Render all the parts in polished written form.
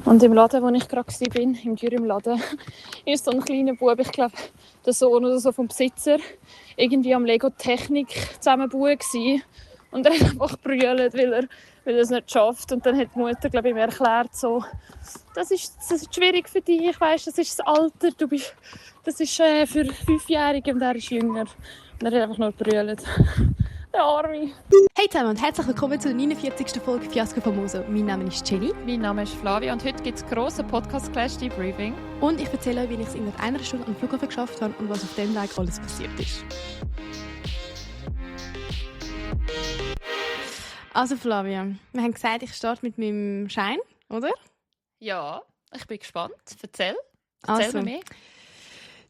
Und im Laden, wo ich gerade war, im Dürüm-Laden, ist so ein kleiner Bub, ich glaube, der Sohn oder so vom Besitzer, irgendwie am Lego-Technik zusammenbauen gewesen. Und er hat einfach brüllt, weil er es nicht schafft. Und dann hat die Mutter, glaube ich, ihm erklärt, so, das ist schwierig für dich, ich weiss, das ist das Alter, das ist für 5-Jährige und er ist jünger. Und er hat einfach nur brüllt. Der Arme. Hey zusammen und herzlich willkommen zur 49. Folge Fiasco Famoso. Mein Name ist Jenny. Mein Name ist Flavia und heute gibt es grossen Podcast-Clash-Debriefing. Und ich erzähle euch, wie ich es in einer Stunde am Flughafen geschafft habe und was auf dem Weg alles passiert ist. Also Flavia, wir haben gesagt, ich starte mit meinem Schein, oder? Ja, ich bin gespannt. Erzähl Also, mir mehr.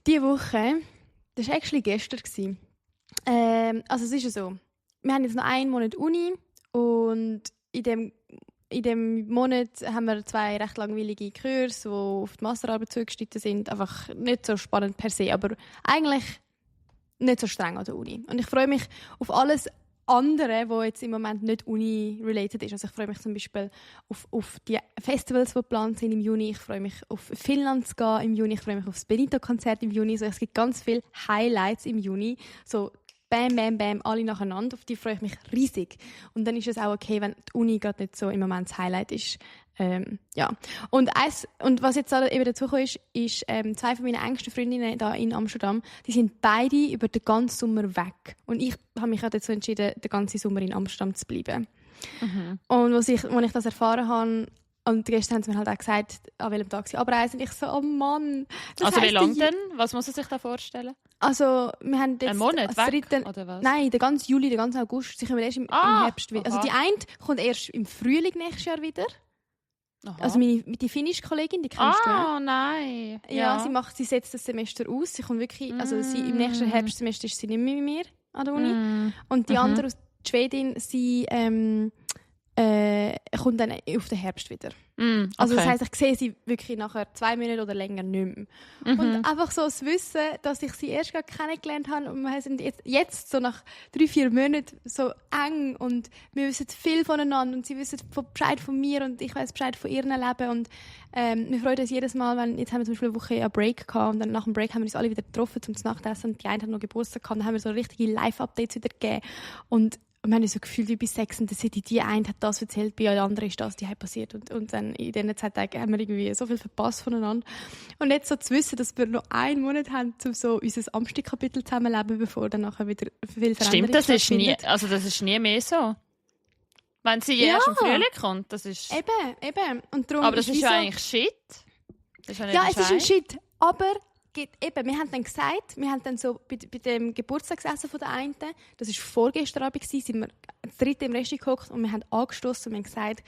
Diese Woche, das war actually gestern. Also es ist ja so, wir haben jetzt noch einen Monat Uni und in dem Monat haben wir 2 recht langweilige Kurse, die auf die Masterarbeit zugeschnitten sind. Einfach nicht so spannend per se, aber eigentlich nicht so streng an der Uni. Und ich freue mich auf alles andere, was jetzt im Moment nicht Uni-related ist. Also ich freue mich zum Beispiel auf die Festivals, die geplant sind im Juni. Ich freue mich auf Finnland zu gehen im Juni. Ich freue mich auf das Benito-Konzert im Juni. Also es gibt ganz viele Highlights im Juni. So bam, bam, bam, alle nacheinander. Auf die freue ich mich riesig. Und dann ist es auch okay, wenn die Uni gerade nicht so im Moment das Highlight ist. Ja. Und was jetzt eben dazugekommen ist 2 von meinen engsten Freundinnen hier in Amsterdam, die sind beide über den ganzen Sommer weg. Und ich habe mich auch dazu entschieden, den ganzen Sommer in Amsterdam zu bleiben. Mhm. Und als ich das erfahren habe, und gestern haben sie mir halt auch gesagt, an welchem Tag sie abreisen. Und ich so, oh Mann. Also wie lange denn? Was muss man sich da vorstellen? Also, wir haben jetzt... Einen Monat weg, oder was? Nein, den ganzen Juli, den ganzen August. Sie kommen erst im Herbst wieder. Also die eine kommt erst im Frühling nächstes Jahr wieder. Aha. Also die finnische Kollegin, die kennst du. Ah, nein. Ja, sie setzt das Semester aus. Sie kommt wirklich... Also im nächsten Herbstsemester ist sie nicht mehr mit mir an der Uni. Und die andere, die Schwedin, sie... kommt dann auf den Herbst wieder. Okay. Also das heisst, ich sehe sie wirklich nachher 2 Monate oder länger nicht mehr. Und einfach so das Wissen, dass ich sie erst gerade kennengelernt habe und wir sind jetzt so nach 3-4 Monaten so eng und wir wissen viel voneinander und sie wissen Bescheid von mir und ich weiss Bescheid von ihrem Leben und wir freuen uns jedes Mal, wenn jetzt haben wir zum Beispiel eine Woche einen Break gehabt und dann nach dem Break haben wir uns alle wieder getroffen zum Nachtessen und die eine hat noch Geburtstag gehabt und dann haben wir so richtige Live-Updates wieder gegeben und wir haben so gefühlt wie bei Sex and the City. Die eine hat das erzählt, bei der anderen ist das die passiert. Und dann in diesen 2 Tagen haben wir irgendwie so viel verpasst voneinander. Und jetzt so zu wissen, dass wir noch 1 Monat haben, um so unser Amsti-Kapitel zusammenleben, bevor dann nachher wieder viel Veränderung stattfindet. Stimmt, das ist nie mehr so. Wenn sie erst im Frühling kommt, das ist... Eben. Und darum aber das ist ja eigentlich Shit. Das ist ja, es ist ein Shit, aber... wir haben dann gesagt, wir haben dann so bei dem Geburtstagsessen von der einen, das war vorgestern Abend, sind wir das 3. im Restaurant gehockt und wir haben angestoßen und haben gesagt,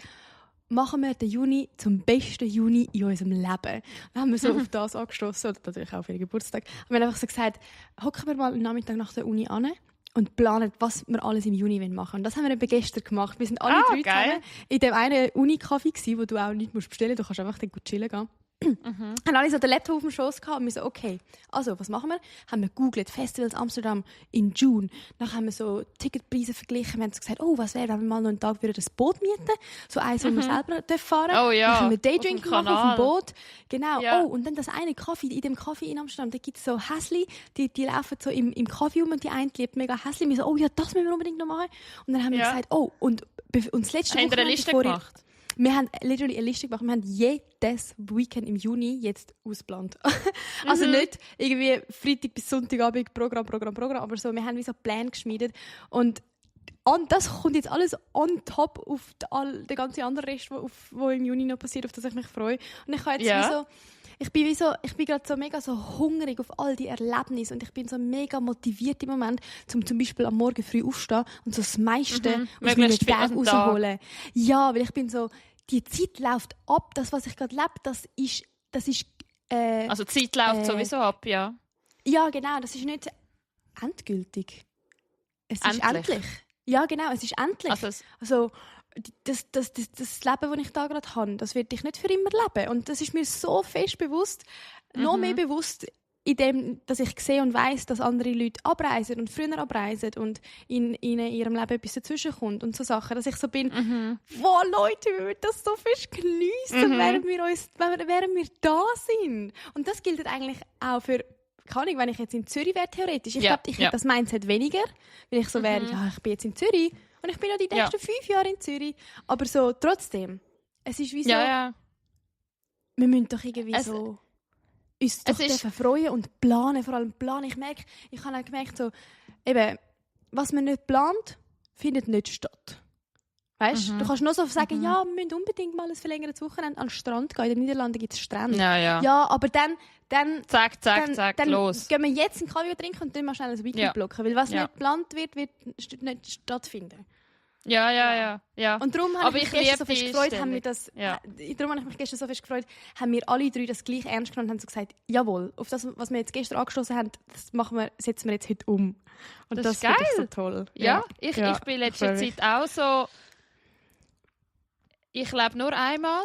machen wir den Juni zum besten Juni in unserem Leben. Dann haben wir so auf das angestoßen und natürlich auch auf ihren Geburtstag. Und wir haben einfach so gesagt, hocken wir mal am Nachmittag nach der Uni an und planen, was wir alles im Juni machen wollen. Und das haben wir eben gestern gemacht. Wir sind alle 3 zusammen in dem einen Uni-Kaffee gewesen, wo du auch nichts bestellen musst. Du kannst einfach dann gut chillen gehen. Haben alle so den Laptop auf dem Schoss gehabt und wir so, okay, also was machen wir? Haben wir gegoogelt, Festivals Amsterdam in June. Dann haben wir so Ticketpreise verglichen. Wir haben so gesagt, was wäre, wenn wir mal noch einen Tag wieder das Boot mieten? So eins, wo wir selber fahren dürfen. Oh ja, dann können wir Daydrink machen auf dem Boot. Genau. Ja. Und dann das eine Kaffee, in dem Kaffee in Amsterdam, da gibt es so Häsli, die laufen so im Kaffee um und die eine liebt mega Häsli. Wir so, ja, das müssen wir unbedingt noch machen. Und dann haben wir gesagt, und das letzte Wochenende eine Liste gemacht? Wir haben literally eine Liste gemacht. Wir haben jedes Weekend im Juni jetzt ausgeplant. Also nicht irgendwie Freitag bis Sonntagabend Programm, aber so, wir haben wie so Pläne geschmiedet. Und das kommt jetzt alles on top auf den ganzen anderen Rest, wo im Juni noch passiert, auf das ich mich freue. Und ich habe jetzt ich bin gerade so mega so hungrig auf all die Erlebnisse und ich bin so mega motiviert im Moment, zum Beispiel am Morgen früh aufstehen und so das meiste aus meinem Tag rausholen. Ja, weil ich bin so, die Zeit läuft ab, das, was ich gerade lebe, das ist also die Zeit läuft sowieso ab, ja. Ja, genau, das ist nicht endgültig. Es ist endlich. Ja, genau, es ist endlich. Also das Leben, das ich da gerade habe, das werde ich nicht für immer leben. Und das ist mir so fest bewusst, noch mehr bewusst in dem, dass ich sehe und weiss, dass andere Leute abreisen und früher abreisen und in ihrem Leben etwas dazwischenkommt und so Sachen, dass ich so bin, wow, Leute, wir würden das so fest geniessen, während wir da sind. Und das gilt eigentlich auch für, keine Ahnung, wenn ich jetzt in Zürich wäre, theoretisch. Ich glaube, ich hätte das Mindset weniger, weil ich so wäre, ja, ich bin jetzt in Zürich und ich bin noch die nächsten 5 Jahre in Zürich. Aber so, trotzdem, es ist wie so, wir müssen doch irgendwie so uns doch dürfen freuen und planen, vor allem planen. Ich habe auch gemerkt, so, eben, was man nicht plant, findet nicht statt. Weißt du? Du kannst nur so sagen, ja, wir müssen unbedingt mal ein verlängertes Wochenende an den Strand gehen. In den Niederlanden gibt es Strände. Ja, aber dann zack, los. Gehen wir jetzt einen Kaffee trinken und dann mal schnell ein Weekend blocken. Weil was nicht geplant wird, wird nicht stattfinden. Ja. Und darum habe ich mich gestern so fest gefreut, haben wir alle drei das gleich ernst genommen und haben so gesagt, jawohl, auf das, was wir jetzt gestern angestoßen haben, das setzen wir jetzt heute um. Und das ist geil. Ich so toll. Ja, ich bin letzte Zeit auch so, ich lebe nur einmal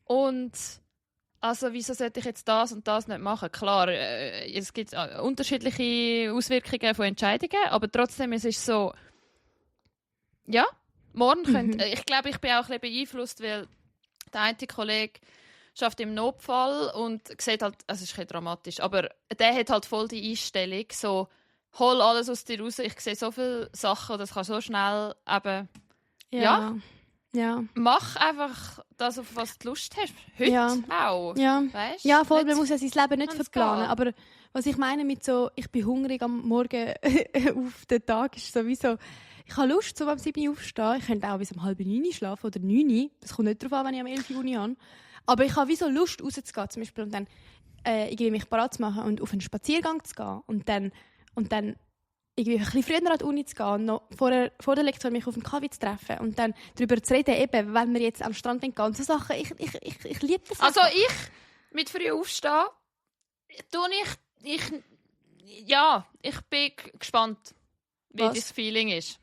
und also wieso sollte ich jetzt das und das nicht machen? Klar, es gibt unterschiedliche Auswirkungen von Entscheidungen, aber trotzdem es ist so, ja, morgen könnte, ich glaube, ich bin auch ein bisschen beeinflusst, weil der eine Kollege schafft im Notfall und sieht halt, also es ist ein bisschen dramatisch, aber der hat halt voll die Einstellung, so, hol alles aus dir raus, ich sehe so viele Sachen, das kann so schnell eben, mach einfach das, auf was du Lust hast. Heute auch. Ja, weißt? Ja, voll, man muss ja sein Leben nicht verplanen, aber was ich meine mit so, ich bin hungrig am Morgen auf den Tag, ist sowieso, ich habe Lust, so am 7 Uhr aufzustehen. Ich könnte auch bis um 8:30 schlafen oder 9 Uhr. Das kommt nicht darauf an, wenn ich am 11 Uhr Uni habe. Aber ich habe wie so Lust, rauszugehen zum Beispiel, und dann irgendwie mich parat zu machen und auf einen Spaziergang zu gehen. Und dann irgendwie ein bisschen früher an die Uni zu gehen und noch vor der Lektion mich auf einen Kaffee zu treffen und dann darüber zu reden, eben, wenn wir jetzt am Strand gehen und so Sachen. Ich liebe das. Also ich, mit früh aufstehen, ich bin gespannt, wie das Feeling ist.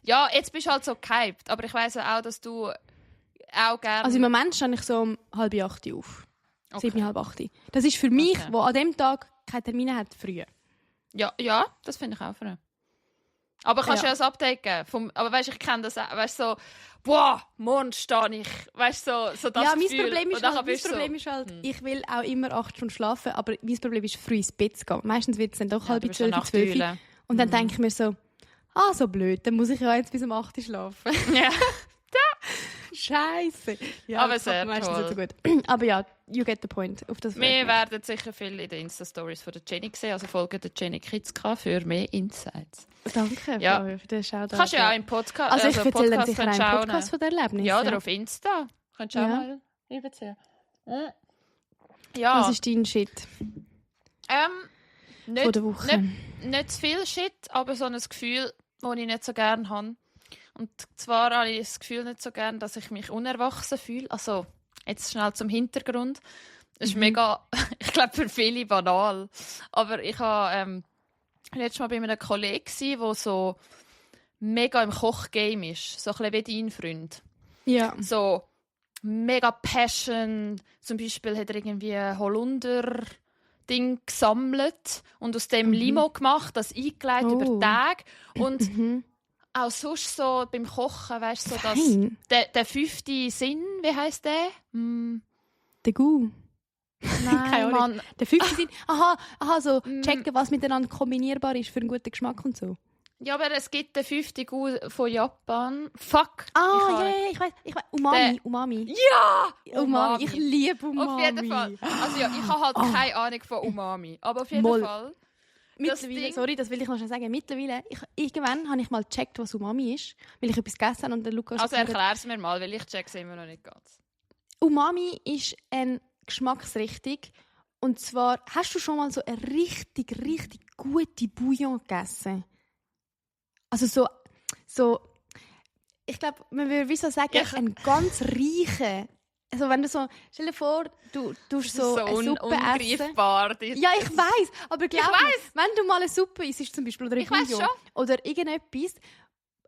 Ja, jetzt bist du halt so gehypt, aber ich weiss auch, dass du auch gerne... Also im Moment stehe ich so um 7:30 auf. 7, halb 8. Das ist für mich, der an dem Tag keine Termine hat, früh. Ja, das finde ich auch früh. Aber kannst du ja ein Update geben? Aber weißt, ich kenne das auch. Weißt so, boah, morgen stehe ich. Weißt so das Gefühl. Mein Problem ist halt, ich will auch immer 8 Stunden schlafen, aber mein Problem ist, früh ins Bett zu gehen. Meistens wird es dann doch 11:30, 12. Und dann denke ich mir so, so blöd, dann muss ich ja jetzt bis um 8 Uhr schlafen. Ja. Scheiße. Ja, aber sehr toll. So gut. Aber ja, you get the point. Auf das wir werden sicher viel in den Insta-Stories von der Jenny sehen, also folgen der Jenny Kitzka für mehr Insights. Danke für den Shoutout. Kannst du ja auch im Podcast, also ich erzähle dann sicher einen Podcast von der Erlebnis. Ja, oder auf Insta. Kannst du auch mal erzählen. Ja. Was ist dein Shit? Von der Woche. Nicht zu viel Shit, aber so ein Gefühl, das ich nicht so gerne habe. Und zwar habe ich das Gefühl nicht so gerne, dass ich mich unerwachsen fühle. Also, jetzt schnell zum Hintergrund. Das ist mega, ich glaube, für viele banal. Aber ich war letztes Mal bei einem Kollegen, der so mega im Kochgame ist. So ein bisschen wie dein Freund. Ja. So mega Passion. Zum Beispiel hat er irgendwie Holunder-Ding gesammelt und aus dem Limo gemacht, das eingelegt über Tage. Und auch sonst so beim Kochen, weißt du, so der 5. Sinn, wie heisst der? Der Gu. Nein, Mann. Der 5. Sinn. Aha, so checken, was miteinander kombinierbar ist für einen guten Geschmack und so. Ja, aber es gibt den 5. Gu von Japan. Fuck. Ich weiß. Umami. Ja! Umami. Ich liebe Umami. Auf jeden Fall. Also ja, ich habe halt keine Ahnung von Umami. Aber auf jeden Fall... Mittlerweile, das will ich noch schnell sagen. Mittlerweile, irgendwann habe ich mal gecheckt, was Umami ist, weil ich etwas gegessen habe und der Lukas... Also erklär es mir mal, weil ich check's immer noch nicht ganz. Umami ist eine Geschmacksrichtung. Und zwar, hast du schon mal so eine richtig, richtig gute Bouillon gegessen? Also so ich glaube, man würde wie so sagen, einen ganz reichen... Also wenn du so, stell dir vor, du tust so eine Suppe essen. Ja, ich weiss, aber glaub mir, wenn du mal eine Suppe isst, zum Beispiel, oder ein Bouillon oder irgendetwas,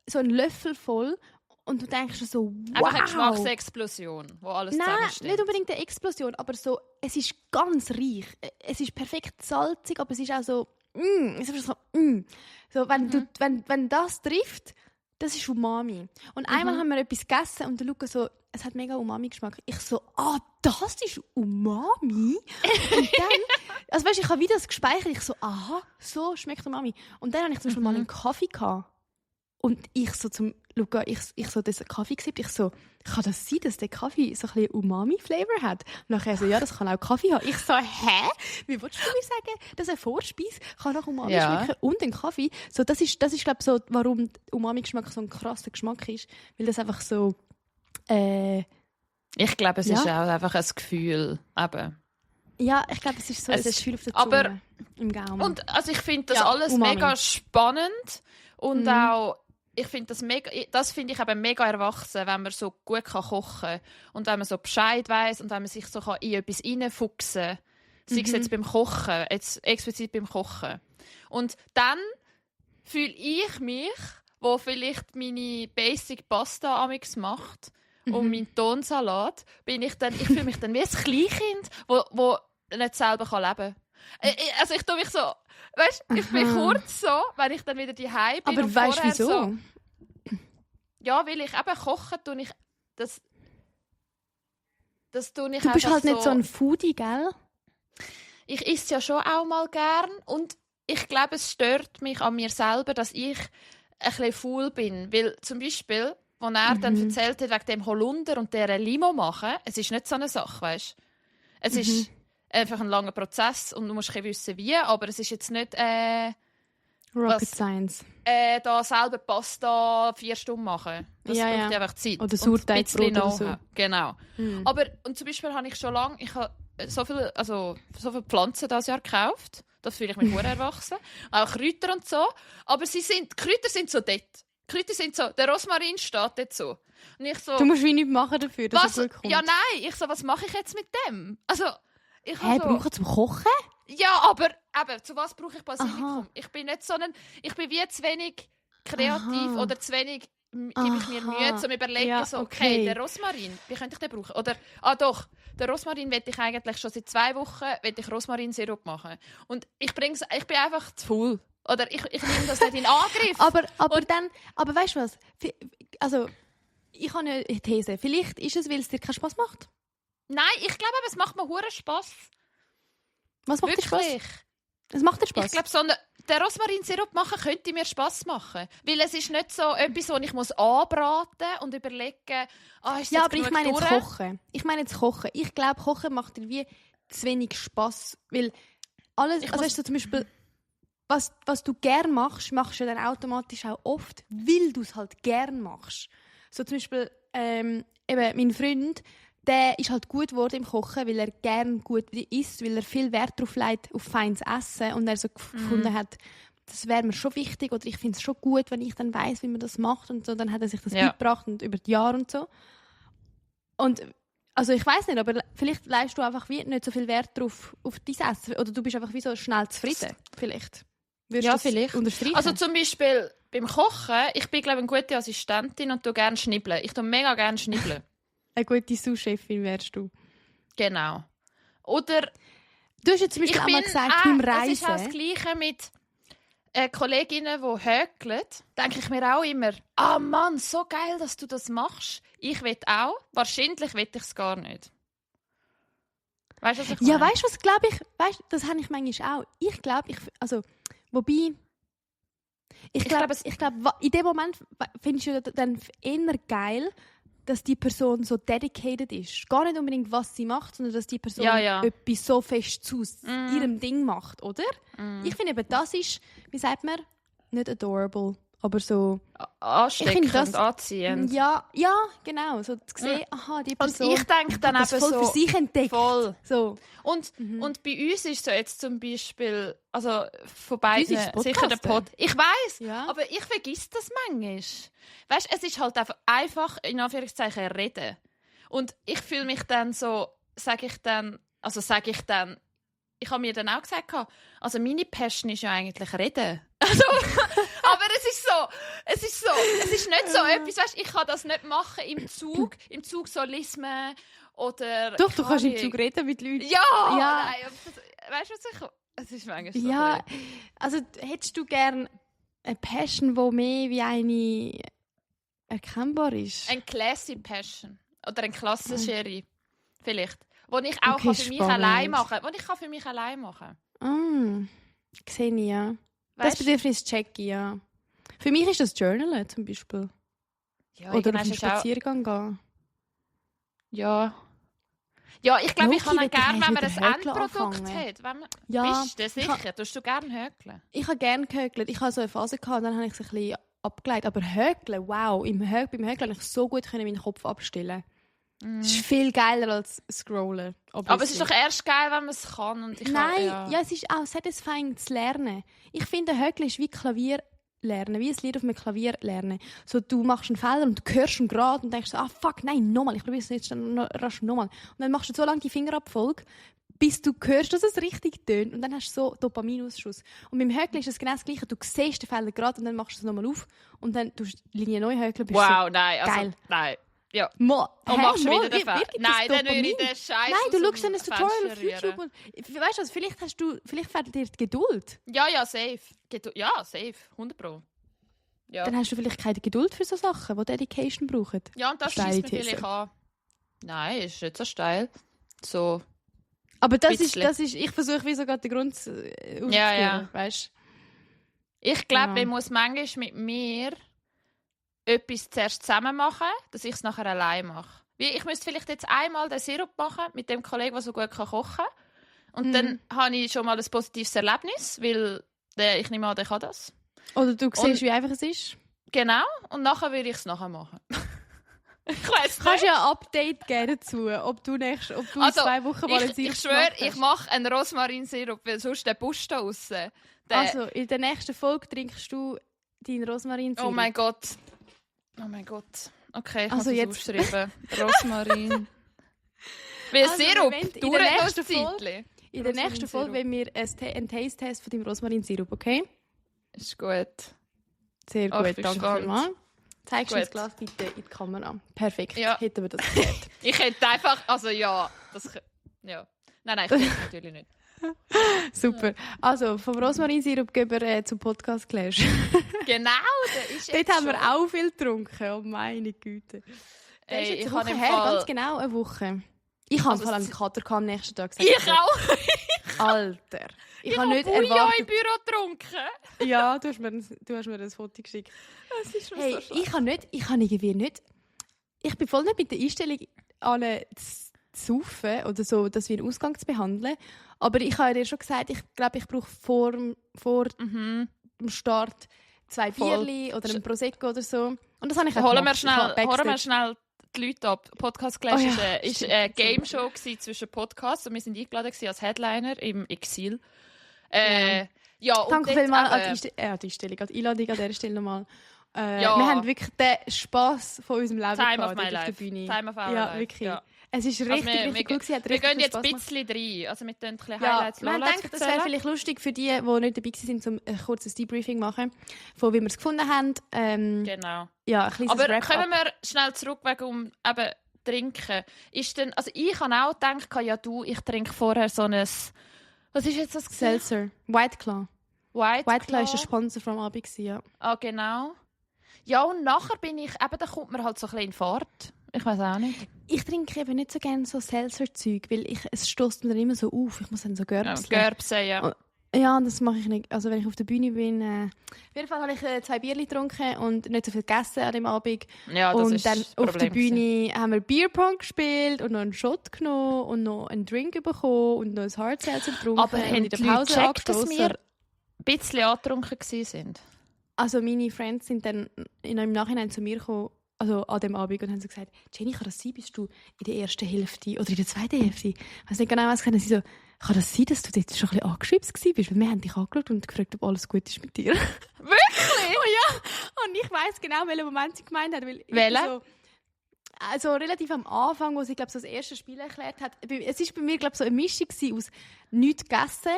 so einen Löffel voll, Und du denkst so, wow. Einfach eine Geschmacksexplosion, wo alles Nein, zusammensteht. nicht unbedingt eine Explosion, aber so, es ist ganz reich. Es ist perfekt salzig, aber es ist auch so, es ist so, so wenn das trifft, das ist Umami. Und einmal haben wir etwas gegessen und der Luca so, es hat mega Umami-Geschmack. Ich so, das ist Umami? Und dann, also weißt, ich habe wieder das gespeichert, ich so, aha, so schmeckt Umami. Und dann hatte ich zum Beispiel mal einen Kaffee gehabt. Und ich so zum Luca, ich so diesen Kaffee gesippt, ich so, kann das sein, dass der Kaffee so ein bisschen Umami-Flavor hat? Und nachher so, ja, das kann auch Kaffee haben. Ich so, hä? Wie willst du mir sagen, dass eine Vorspeise kann nach Umami schmecken und ein Kaffee? So, das ist glaube ich, so, warum Umami-Geschmack so ein krasser Geschmack ist. Weil das einfach so, ich glaube, es ist auch einfach ein Gefühl. Eben. Ja, ich glaube, es ist so ein Gefühl auf der Zunge, aber, im Gaumen. Und also ich finde das alles Umami. mega spannend und auch ich finde das finde ich eben mega erwachsen, wenn man so gut kochen kann und wenn man so Bescheid weiss und wenn man sich so in etwas reinfuchsen kann, sei es jetzt beim Kochen, jetzt explizit beim Kochen. Und dann fühle ich mich, wo vielleicht meine Basic Pasta amix macht und mein Tonsalat, ich fühle mich dann wie ein Kleinkind, wo nicht selber leben kann. Also ich tue mich so, weißt, ich bin kurz so, wenn ich dann wieder daheim bin. Aber weißt du wieso? So, ja, weil ich eben kochen tue ich das tue ich. Du bist halt so, nicht so ein Foodie, gell? Ich esse ja schon auch mal gern und ich glaube, es stört mich an mir selber, dass ich ein bisschen faul bin, weil zum Beispiel, als er dann erzählt hat, wegen dem Holunder und der Limo machen, es ist nicht so eine Sache, weißt? Es ist einfach ein langer Prozess und du musst wissen, wie, aber es ist jetzt nicht Rocket Science. Da selber Pasta 4 Stunden machen. Das braucht einfach Zeit. Oder Sauerteigbrot oder so. Genau. Aber und zum Beispiel habe ich schon lange, ich habe so viele Pflanzen dieses Jahr gekauft. Da fühle ich mich sehr erwachsen. Auch Kräuter und so. Aber die Kräuter sind so dort. Die Kräuter sind so, der Rosmarin steht dort so. Und ich so, du musst wie nichts machen dafür, dass es gut kommt. Ja, nein. Ich so, was mache ich jetzt mit dem? Also, brauchen zum Kochen? Ja, aber eben, zu was brauche ich Basilikum? Ich bin nicht ich bin wie zu wenig kreativ oder zu wenig gebe ich mir Mühe, um zu überlegen, okay, der Rosmarin, wie könnte ich den brauchen? Oder, den Rosmarin will ich eigentlich schon seit 2 Wochen Rosmarinsirup machen. Und ich bin einfach zu faul. Oder ich nehme das nicht in Angriff. aber weißt du was? Also, ich habe eine These. Vielleicht ist es, weil es dir keinen Spass macht. Nein, ich glaube, es macht mir hure Spass. Was macht dir Spass? Es macht dir Spass? Ich glaube, den Rosmarinsirup machen könnte mir Spass machen. Weil es ist nicht so etwas, wo ich anbraten und überlegen, ist ja, aber ich meine jetzt Kochen. Ich glaube, Kochen macht dir wie zu wenig Spass. Weil alles, also zum Beispiel, was du gern machst, machst du dann automatisch auch oft, weil du es halt gern machst. So zum Beispiel, eben mein Freund, der ist halt gut geworden im Kochen, weil er gerne gut isst, weil er viel Wert darauf legt, auf feines Essen. Und er so gefunden hat, das wäre mir schon wichtig oder ich finde es schon gut, wenn ich dann weiss, wie man das macht. Und so. Dann hat er sich das beigebracht und über die Jahre und so. Und also ich weiss nicht, aber vielleicht leistest du einfach wie nicht so viel Wert darauf auf dein Essen. Oder du bist einfach wie so schnell zufrieden. Vielleicht. Vielleicht. Also zum Beispiel beim Kochen, ich bin glaube ich eine gute Assistentin und tue gerne schnibbeln. Ich tue mega gerne schnibbeln. Eine gute Sous-Chefin wärst du. Genau. Oder du hast jetzt zum Beispiel einmal gesagt, beim Reisen. Es ist auch das Gleiche mit Kolleginnen, die häkeln. Denke ich mir auch immer, Mann, so geil, dass du das machst. Ich will auch. Wahrscheinlich will ich es gar nicht. Weißt du, was ich meine? Ja, weißt du, was glaube ich? Weißt, das habe ich manchmal auch. Ich glaube, ich glaube, in dem Moment findest du dann eher geil, dass die Person so dedicated ist. Gar nicht unbedingt, was sie macht, sondern dass die Person etwas so fest zu ihrem Ding macht, oder? Ich finde eben, das ist, wie sagt man, nicht adorable, aber so... Ansteckend und anziehend. Ja, genau. So zu sehen, aha, die Person und ich denke dann hat das voll für sich entdeckt. Voll. So. Und bei uns ist so jetzt zum Beispiel, also von beiden sicher der Pod. Ich weiss, aber ich vergesse das manchmal. Weißt, es ist halt einfach in Anführungszeichen reden. Und ich fühle mich dann so, sage ich dann, ich habe mir dann auch gesagt, also meine Passion ist ja eigentlich reden. Also, aber es Es ist nicht so etwas, weißt, ich kann das nicht machen im Zug so lismen oder... Doch, du kannst im Zug reden mit Leuten. Ja! Ja. Nein, weißt du, was ich... Es ist manchmal so Ja, blöd. also hättest du gern eine Passion, die mehr wie eine erkennbar ist? Ein classy Passion. Oder eine klassischere, vielleicht. Wo ich auch Okay, kann für mich spannend. allein machen kann. Wo ich kann für mich allein machen Sehe ich, ja. Das Weißt du? Bedürfnis check ich, ja. Für mich ist das Journalen zum Beispiel. Ja, Oder auf irgendwann einen ist es auch- Spaziergang gehen. Ja. Ja, ich glaube, ich Loki, kann will auch gerne, ich wenn man eigentlich ein mit Häkeln Endprodukt anfangen. hat. Wenn man, Ja, bist du dir ich ha- sicher? Tust du gerne häkeln? Ich habe gerne gehökelt. Ich hatte so eine Phase gehabt, und dann habe ich es ein bisschen abgeleitet. Aber Hökeln, wow. Beim Hökeln konnte ich so gut meinen Kopf abstellen. Das ist viel geiler als Scrollen. Aber es ist doch erst geil, wenn man es kann. Und ich Nein, kann, ja, es ist auch satisfying zu lernen. Ich finde, Hökeln ist wie Klavier lernen, wie ein Lied auf einem Klavier lernen. So, du machst einen Fehler und du hörst ihn gerade und denkst so, fuck, nein, nochmal, ich probiere es jetzt rasch nochmal. Und dann machst du so lange die Fingerabfolge, bis du hörst, dass es richtig tönt. Und dann hast du so Dopaminausschuss. Und beim Hökeln ist es genau das Gleiche. Du siehst den Fehler gerade und dann machst du es nochmal auf und dann tust du die Linie neu hökeln. Bist wow, so, nein. Also, geil. Nein. Ja. Und Und machst du wieder den Fehler? Nein, dann würde ich den Scheiß Nein, du schaust dann ein Tutorial auf YouTube und weißt du, vielleicht fehlt dir die Geduld. Ja, safe. Ja, safe. 100%. Ja. Dann hast du vielleicht keine Geduld für so Sachen, die Dedication brauchen. Ja, und das Steile schießt mir These. vielleicht an. Nein, ist nicht so steil. So. Aber das Bisschen. ist, ich versuche wie sogar den Grund aufzuführen, Ja. weißt? Ich glaube, Ja. man muss manchmal mit mir etwas zuerst zusammen machen, dass ich es nachher allein mache. Wie, ich müsste vielleicht jetzt einmal den Sirup machen mit dem Kollegen, der so gut kochen kann. Und dann habe ich schon mal ein positives Erlebnis, weil ich nehme an, der kann das. Oder du siehst, Und- wie einfach es ist. Genau. Und nachher würde ich es nachher machen. Ich weiss Du kannst nicht. ja ein Update geben dazu, ob du in Also, 2 Wochen mal ein Ich Sirup schwöre, gemacht ich hast. mache einen Rosmarinsirup, weil sonst der Busch da draussen. Also, in der nächsten Folge trinkst du deinen Rosmarinsirup. Oh mein Gott. Okay, ich Also muss jetzt- es aufschreiben. Rosmarin. Weil Also, Sirup, in der dauert noch nächsten ein Zeitchen. In der nächsten Rosmarinsirup. Folge wollen wir einen Taste-Test von deinem Rosmarinsirup, okay? Ist gut. Sehr Ach, ich gut, bin danke gespannt. vielmals. Zeigst du Gut. das Glas bitte in die Kamera? Perfekt, Ja. hätten wir das geklärt. Ich hätte einfach, also ja, ja. Nein, ich denke natürlich nicht. Super. Also, vom Rosmarinsirup gehen wir zum Podcast Clash. Genau, der ist Dort jetzt haben wir schon. auch viel getrunken, oh meine Güte. Der ist Ey, jetzt ich eine habe Woche im her, Fall... ganz genau eine Woche. Ich habe Also vor allem es- den Kater am nächsten Tag gesagt. Ich auch. Alter. Ich Ich habe habe nicht Bouillon im erwartet. Büro getrunken. Ja, du hast mir ein Foto geschickt. Das ist schon Hey, so schade. ich bin voll nicht mit der Einstellung an zu saufen oder so, dass wir einen Ausgang zu behandeln. Aber ich habe dir schon gesagt, ich glaube, ich brauche vor dem Start 2 Voll. Bierli oder ein Prosecco oder so. Und das habe ich auch Holen wir gemacht. Ich habe Backstage- schnell die Leute ab. Podcast Clash Oh ja, ist stimmt. eine Game Show zwischen Podcasts und wir sind eingeladen als Headliner im Exil. Ja, und Danke dort vielmals an eben- die Einstellung, an die Einladung an dieser Stelle nochmal. Ja. Wir haben wirklich den Spass von unserem Leben Time gehabt, of my dort auf der life. Bühne. Time of our Ja, life. wirklich. Ja. Es ist richtig, Also richtig cool gewesen. Hat Wir richtig gehen viel jetzt Spass ein gemacht. bisschen rein. Also wir tun ein bisschen Ja, Highlights, wir haben Lowlights gedacht, das wäre erzählen. vielleicht lustig für die nicht dabei waren, um ein kurzes Debriefing machen, von wie wir es gefunden haben. Genau. Ja, ein kleines Aber Wrap-up. kommen wir schnell zurück wegen eben Trinken. Ist denn, also ich habe auch gedacht, ja ich trinke vorher so ein... Was ist jetzt das? gewesen? Seltzer. White Claw. White White Claw war Claw. der Sponsor vom Abend, ja. Ah, genau. Ja, und nachher bin ich... Eben, da kommt man halt so ein bisschen in Fahrt. Ich weiß auch nicht. Ich trinke eben nicht so gerne so Seltzer-Zeug, weil es stößt mir dann immer so auf. Ich muss dann so Ja, Görbsen. Görbsen, ja. Ja, das mache ich nicht. Also wenn ich auf der Bühne bin... Auf jeden Fall habe ich 2 Bierli getrunken und nicht so viel gegessen an dem Abend. Ja, das Und ist dann das auf der Problem gewesen. Bühne haben wir Bierpong gespielt und noch einen Shot genommen und noch einen Drink bekommen und noch ein Hard Seltzer getrunken. Aber und haben in die der Leute Pause gecheckt, dass angestossen. wir ein bisschen angetrunken waren? Also meine Friends sind dann im Nachhinein zu mir gekommen, also an dem Abend, und haben so gesagt, Jenny, kann das sein, bist du in der ersten Hälfte oder in der zweiten Hälfte? Ich weiß nicht genau, was sie so, kann das sein, dass du dort schon ein bisschen angeschwipst warst? Weil wir haben dich angeschaut und gefragt, ob alles gut ist mit dir. Wirklich? Oh ja, und ich weiss genau, welchen Moment sie gemeint hat. Weil ich Welchen? so, also relativ am Anfang, wo sie glaub, so das erste Spiel erklärt hat. Es war bei mir glaub, so eine Mischung aus nichts gegessen,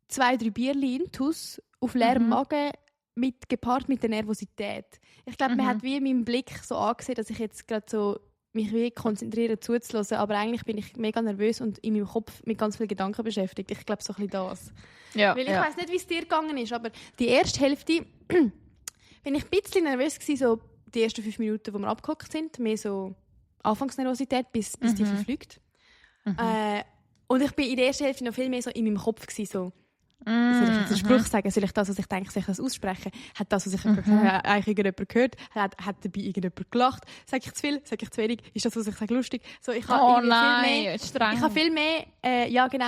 2, 3 Bierchen intus, auf leerem Magen, gepaart mit der Nervosität. Ich glaube, man hat wie in meinem Blick so angesehen, dass ich jetzt gerade so mich wie konzentriere zuzuhören, aber eigentlich bin ich mega nervös und in meinem Kopf mit ganz vielen Gedanken beschäftigt. Ich glaube, so ein bisschen das. Ja, Weil ich weiss nicht, wie es dir gegangen ist, aber die erste Hälfte bin ich ein bisschen nervös gewesen, so die ersten 5 Minuten, wo wir abgehockt sind. Mehr so Anfangsnervosität, bis die verfliegt. Und ich bin in der ersten Hälfte noch viel mehr so in meinem Kopf gewesen, so. Soll ich jetzt einen Spruch sagen? Soll ich das, was ich denke, soll ich das aussprechen? Hat das, was ich eigentlich irgendjemand gehört? Hat dabei irgendjemand gelacht? Sag ich zu viel? Sag ich zu wenig? Ist das, was ich sage, lustig? So, ich habe streng. Ich habe viel mehr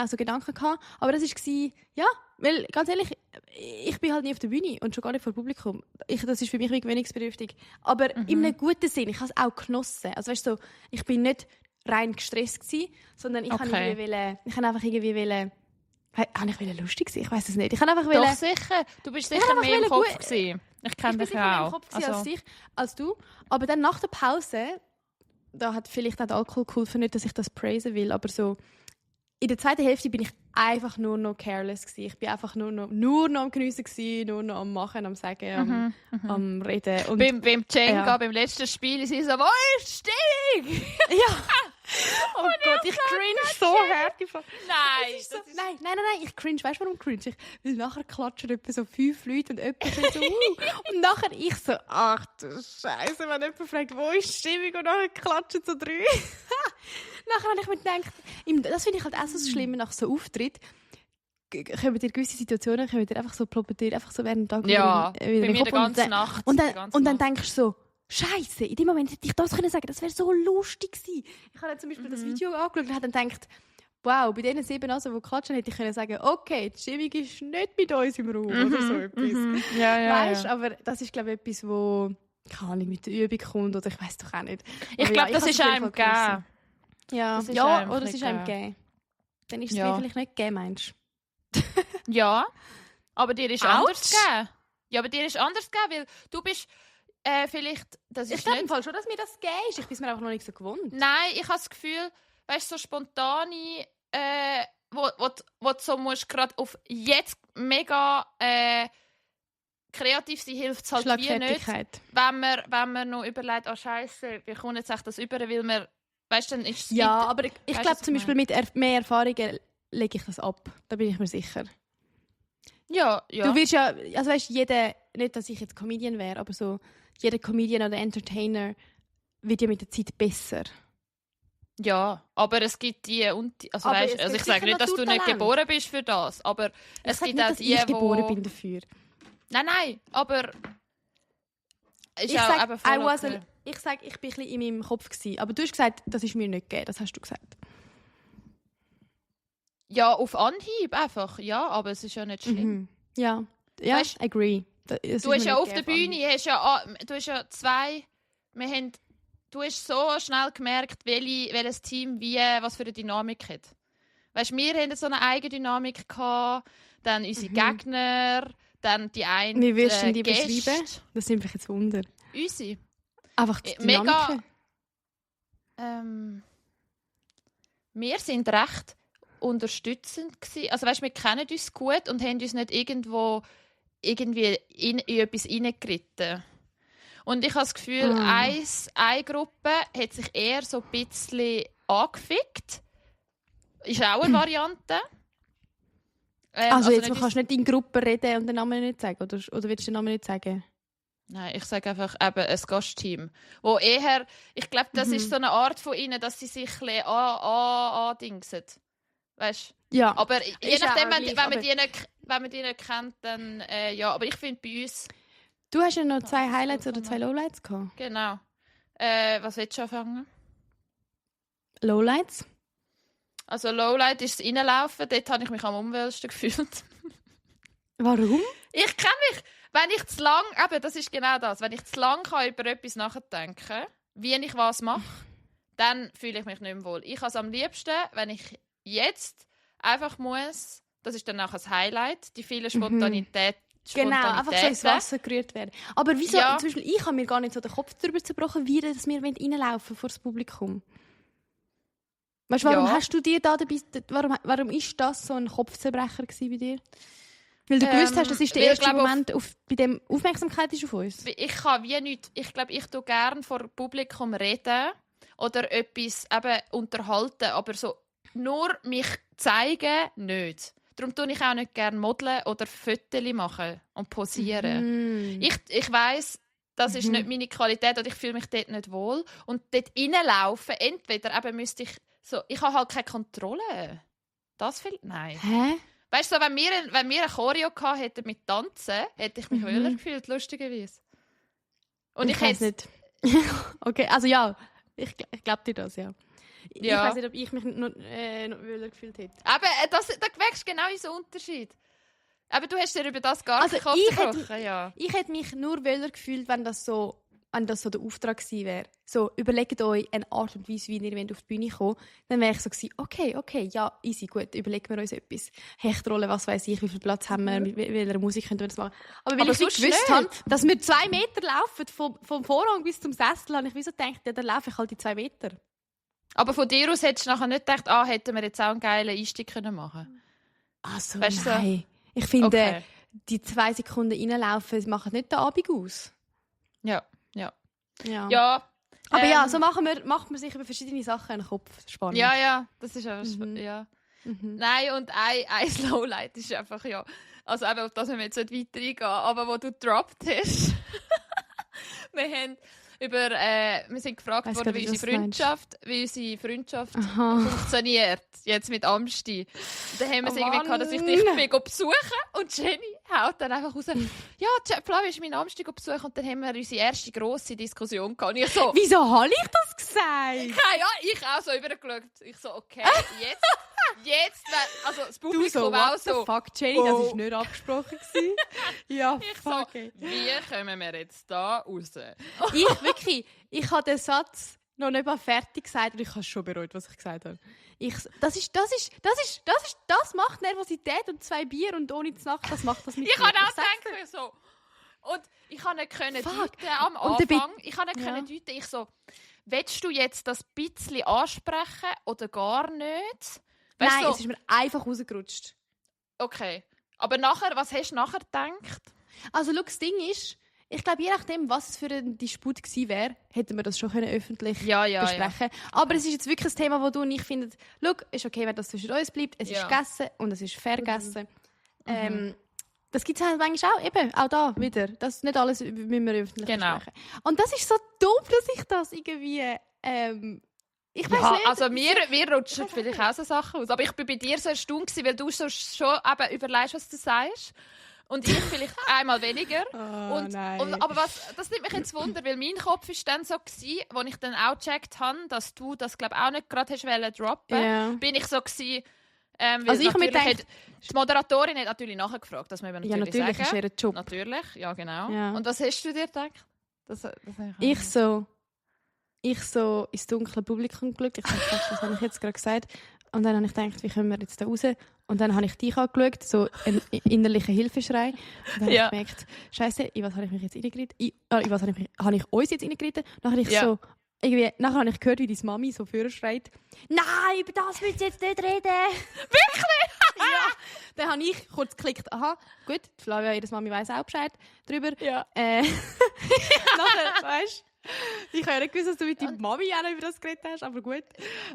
so Gedanken gehabt. Aber das war, ja, weil, ganz ehrlich, ich bin halt nie auf der Bühne und schon gar nicht vor Publikum. Das ist für mich gewöhnungsbedürftig. Aber in einem guten Sinn. Ich habe es auch genossen. Also, weißt du, so, ich bin nicht rein gestresst gewesen, sondern ich habe einfach irgendwie wollen. Habe ich lustig gewesen? Ich weiß es nicht. Ich einfach Doch, sicher. Du bist sicher mehr im Kopf gewesen. Ich kenne dich ja auch. Ich bin sicher mehr im Kopf als du. Aber dann nach der Pause, da hat vielleicht auch der Alkohol geholfen, nicht, dass ich das praisen will, aber so in der zweiten Hälfte bin ich einfach nur noch careless gewesen. Ich bin einfach nur noch am Geniessen gewesen, nur noch am Machen, am Sagen, am Reden. Und beim Jenga, beim letzten Spiel, ist sie so, wo ist Stieg? Ja. Oh Gott, ich cringe so hart. Nein, ich cringe. Weißt du, warum cringe ich? Weil nachher klatschen etwa so 5 Leute und jemand so und nachher ich so, ach du Scheiße, wenn jemand fragt, wo ist die Stimmung und nachher klatschen so 3. Nachher habe ich mir gedacht, das finde ich halt auch so das Schlimme nach so Auftritt. Kommen dir gewisse Situationen, einfach so ploppen dir einfach so während dem Tag wieder bei mir die ganze Nacht. Und dann denkst du so, Scheiße, in dem Moment hätte ich das sagen können, das wäre so lustig gewesen. Ich habe zum Beispiel das Video angeschaut und habe dann gedacht, wow, bei diesen 7 Nasen, die klatschen, hätte ich können sagen, okay, die Stimmung ist nicht mit uns im Raum oder so etwas. Weißt, aber das ist, glaube ich, etwas, wo keine Ahnung, mit der Übung kommt oder ich weiß doch auch nicht. Ich glaube, das ist einem gegeben. Ja, oder es ist einem gegeben. Dann ist es mir vielleicht nicht gegeben, meinst du? Ja, aber dir ist anders gegeben. Ja, aber dir ist anders gegeben, weil du bist vielleicht... Das ist ich glaube im Fall schon, dass mir das gegeben ist. Ich bin es mir einfach noch nicht so gewohnt. Nein, ich habe das Gefühl, weißt du, so spontane, wo du so musst gerade auf jetzt mega kreativ sein, hilft es halt wie nicht. Wenn man noch überlegt, oh Scheiße, wie kommt jetzt das über, weil man, weißt du, dann ist es ja, aber ich glaube zum Beispiel mit mehr Erfahrungen lege ich das ab. Da bin ich mir sicher. Ja. Du wirst ja, also weißt jeder, nicht, dass ich jetzt Comedian wäre, aber so jeder Comedian oder Entertainer wird ja mit der Zeit besser. Ja, aber es gibt die also weißt, also ich sage nicht, dass du nicht geboren bist für das, aber es gibt auch die, ich geboren bin dafür. Nein, aber ich sage, ich bin ein bisschen in meinem Kopf gewesen, aber du hast gesagt, das ist mir nicht gegeben, das hast du gesagt. Ja, auf Anhieb einfach, ja, aber es ist ja nicht schlimm. Ja, weißt, agree. Du hast ja auf der Bühne, du hast ja 2, du hast so schnell gemerkt, welches Team was für eine Dynamik hat. Weißt, wir hatten so eine Eigendynamik gehabt, dann unsere Gegner, dann die einen wie wirst du die beschreiben? Das sind mich jetzt Wunder. Unsere? Einfach die Dynamik. Wir sind recht unterstützend gewesen. Also weißt, wir kennen uns gut und haben uns nicht irgendwie in etwas reingeritten. Und ich habe das Gefühl, eine Gruppe hat sich eher so ein bisschen angefickt. Ist auch eine Variante. Also jetzt kannst du nicht in Gruppen reden und den Namen nicht sagen? Oder willst du den Namen nicht sagen? Nein, ich sage einfach eben ein Gastteam. Wo eher, ich glaube, das ist so eine Art von ihnen, dass sie sich ein bisschen andingsen. Weißt? Ja. Aber je nachdem, wenn man die nicht kennt, dann ja. Aber ich finde bei uns... Du hast ja noch 2 Highlights oder 2 Lowlights gehabt. Genau. Was willst du anfangen? Lowlights? Also Lowlight ist das Reinlaufen. Dort habe ich mich am unwohlsten gefühlt. Warum? Ich kenne mich... Wenn ich zu lang... Eben, das ist genau das. Wenn ich zu lang über etwas nachdenken, wie ich was mache, dann fühle ich mich nicht mehr wohl. Ich habe es am liebsten, wenn ich jetzt einfach muss... Das ist dann auch ein Highlight. Die viele Spontanität. Genau, einfach so ins Wasser gerührt werden. Aber wieso, zum Beispiel, ich habe mir gar nicht so den Kopf darüber zerbrochen, wie dass wir reinlaufen vor das Publikum. Weißt du, warum hast du dir da dabei, warum ist das so ein Kopfzerbrecher gewesen bei dir? Weil du gewusst hast, das ist der weil ich erste glaube, Moment, bei dem Aufmerksamkeit ist auf uns. Ich kann wie nicht. Ich glaube, ich tue gerne vor Publikum reden oder etwas eben unterhalten, aber so nur mich zeigen nicht. Darum tue ich auch nicht gerne modeln oder Fotos machen und posieren. Ich weiss, das ist nicht meine Qualität und ich fühle mich dort nicht wohl. Und dort reinlaufen, entweder eben müsste ich so, ich habe halt keine Kontrolle. Das fehlt, nein. Hä? Weißt du, so, wenn wir ein Choreo gehabt hätten mit Tanzen, hätte ich mich wohler gefühlt, lustigerweise. Und ich weiß nicht. Okay, also ja, ich glaube dir das, ja. Ich weiß nicht, ob ich mich noch wohler gefühlt hätte. Aber da wächst genau unser Unterschied. Aber du hast dir über das gar nicht gesprochen. Ich hätte mich nur wohler gefühlt, wenn das so der Auftrag gewesen wäre. So, überlegt euch eine Art und Weise, wie ihr auf die Bühne kommt. Dann wäre ich so gewesen, okay, ja, easy, gut, überlegen wir uns etwas. Hechtrolle, was weiß ich, wie viel Platz haben wir, mit welcher Musik können wir das machen. Aber weil ich gewusst habe, dass wir 2 Meter laufen, vom Vorhang bis zum Sessel, habe ich wie so gedacht, ja, dann laufe ich halt die 2 Meter. Aber von dir aus hättest du nachher nicht gedacht, hätten wir jetzt auch einen geilen Einstieg machen können? Also, nein. Ich finde, die 2 Sekunden reinlaufen machen nicht den Abend aus. Ja. Aber ja, so macht man sich über verschiedene Sachen in den Kopf. Spannend. Ja, das ist einfach ja. Nein, und ein Slowlight ist einfach, ja, also eben, auf das wir jetzt nicht weiter eingehen, aber wo du gedroppt hast, wir sind gefragt worden, wie unsere Freundschaft funktioniert, jetzt mit Amsti. Dann haben wir es irgendwie gehabt, dass ich dich besuchen und Jenny haut dann einfach raus, ja, Flavia ist mein Amsti besuchen und dann haben wir unsere erste grosse Diskussion gehabt. Und ich so, wieso habe ich das gesagt? Ja, ich auch so übergeschaut. Ich so, okay, jetzt, also das Publikum so, auch so. Fuck, Jenny, das war nicht abgesprochen. Ja, ich fuck. So, wie kommen wir jetzt da raus? Ich habe den Satz noch nicht mal fertig gesagt und ich habe schon bereut, was ich gesagt habe. Das macht Nervosität und 2 Bier und ohne zu Nacht, das macht das mit mir. Ich kann auch denken, so. Und ich kann nicht deuten am Anfang. Ich kann nicht deuten. Ich so, willst du jetzt das bisschen ansprechen oder gar nicht? Nein, es ist mir einfach rausgerutscht. Okay. Aber nachher, was hast du nachher gedacht? Also, schau, das Ding ist, ich glaube, je nachdem, was es für ein Disput gewesen wäre, hätten wir das schon öffentlich besprechen können. Aber es ist jetzt wirklich ein Thema, wo du und ich finden, schau, ist okay, wenn das zwischen uns bleibt. Es ist gegessen und es ist vergessen. Das gibt es halt manchmal auch, eben, auch da wieder. Das nicht alles müssen wir öffentlich besprechen. Und das ist so dumm, dass ich das irgendwie... ich weiss nicht. Also wir rutschen vielleicht auch so Sachen aus. Aber ich war bei dir so erstaunt, weil du so schon eben überlegst, was du sagst. Und ich vielleicht einmal weniger. Aber das nimmt mich jetzt Wunder, weil mein Kopf war dann so gewesen, als ich dann auch gecheckt habe, dass du das glaube auch nicht gerade hast droppen. Yeah. Bin ich so gewesen, also ich mir gedacht, die Moderatorin hat natürlich nachgefragt, das müssen wir natürlich sagen. Ja, natürlich ist ihr Job. Natürlich, ja genau. Ja. Und was hast du dir gedacht? Ich so ins dunkle Publikum geschaut. Ich dachte, das habe ich jetzt gerade gesagt. Und dann habe ich gedacht, wie kommen wir jetzt da raus? Und dann habe ich dich angeschaut, so einen innerlichen Hilfeschrei. Und dann habe ich gemerkt, Scheiße, in was habe ich mich jetzt reingeritten? Habe ich uns jetzt reingeritten? Nachher habe ich gehört, wie deine Mami so vorschreit. Nein, über das willst du jetzt nicht reden. Wirklich? Ja. Dann habe ich kurz geklickt, aha, gut, Flavia, ihre Mami weiss auch Bescheid darüber. Ja. Nachher, weißt du, ich habe ja nicht gewusst, dass du mit deiner Mami auch noch über das geredet hast, aber gut.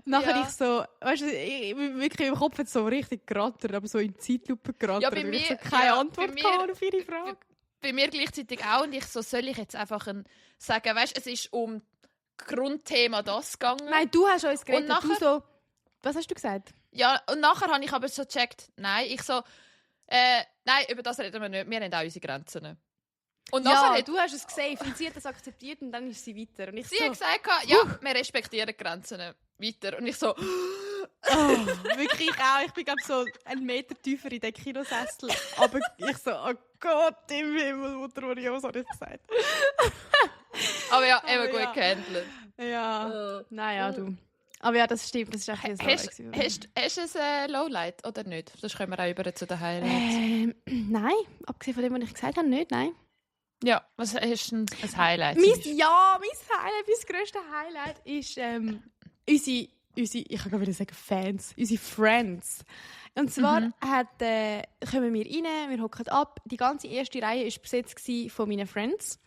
Nachher ich so, weißt du, wirklich im Kopf so richtig gerattert, aber so in Zeitlupe gerattert. Ja, bei mir, ich so keine Antwort auf ihre Frage. Bei mir gleichzeitig auch und ich so, soll ich jetzt einfach sagen, weißt du, es ist um Grundthema das gegangen. Nein, du hast uns geredet. Nachher, du so, was hast du gesagt? Ja, und nachher habe ich aber so gecheckt, nein, nein, über das reden wir nicht, wir haben auch unsere Grenzen. Und nachher du hast es gesehen, sie hat das akzeptiert und dann ist sie weiter. Und ich sie hat gesagt, ja, wir respektieren Grenzen weiter. Und ich so, wirklich auch, ich bin glaube so 1 Meter tiefer in den Kinosessel. Aber ich so, oh Gott im Himmel, Mutter Maria, was habe ich gesagt? Aber ja, eben gut gehandelt. Ja, naja, du. Aber ja, das stimmt, das ist echt so. Hast du ein Lowlight oder nicht? Sonst kommen wir auch über zu den Highlights. Nein, abgesehen von dem, was ich gesagt habe, nicht, nein. Ja, was hast du ein Highlight? Mein grösstes Highlight ist ich kann gerade sagen Fans, unsere Friends. Und zwar kommen wir rein, wir hocken ab. Die ganze erste Reihe war besetzt von meinen Friends.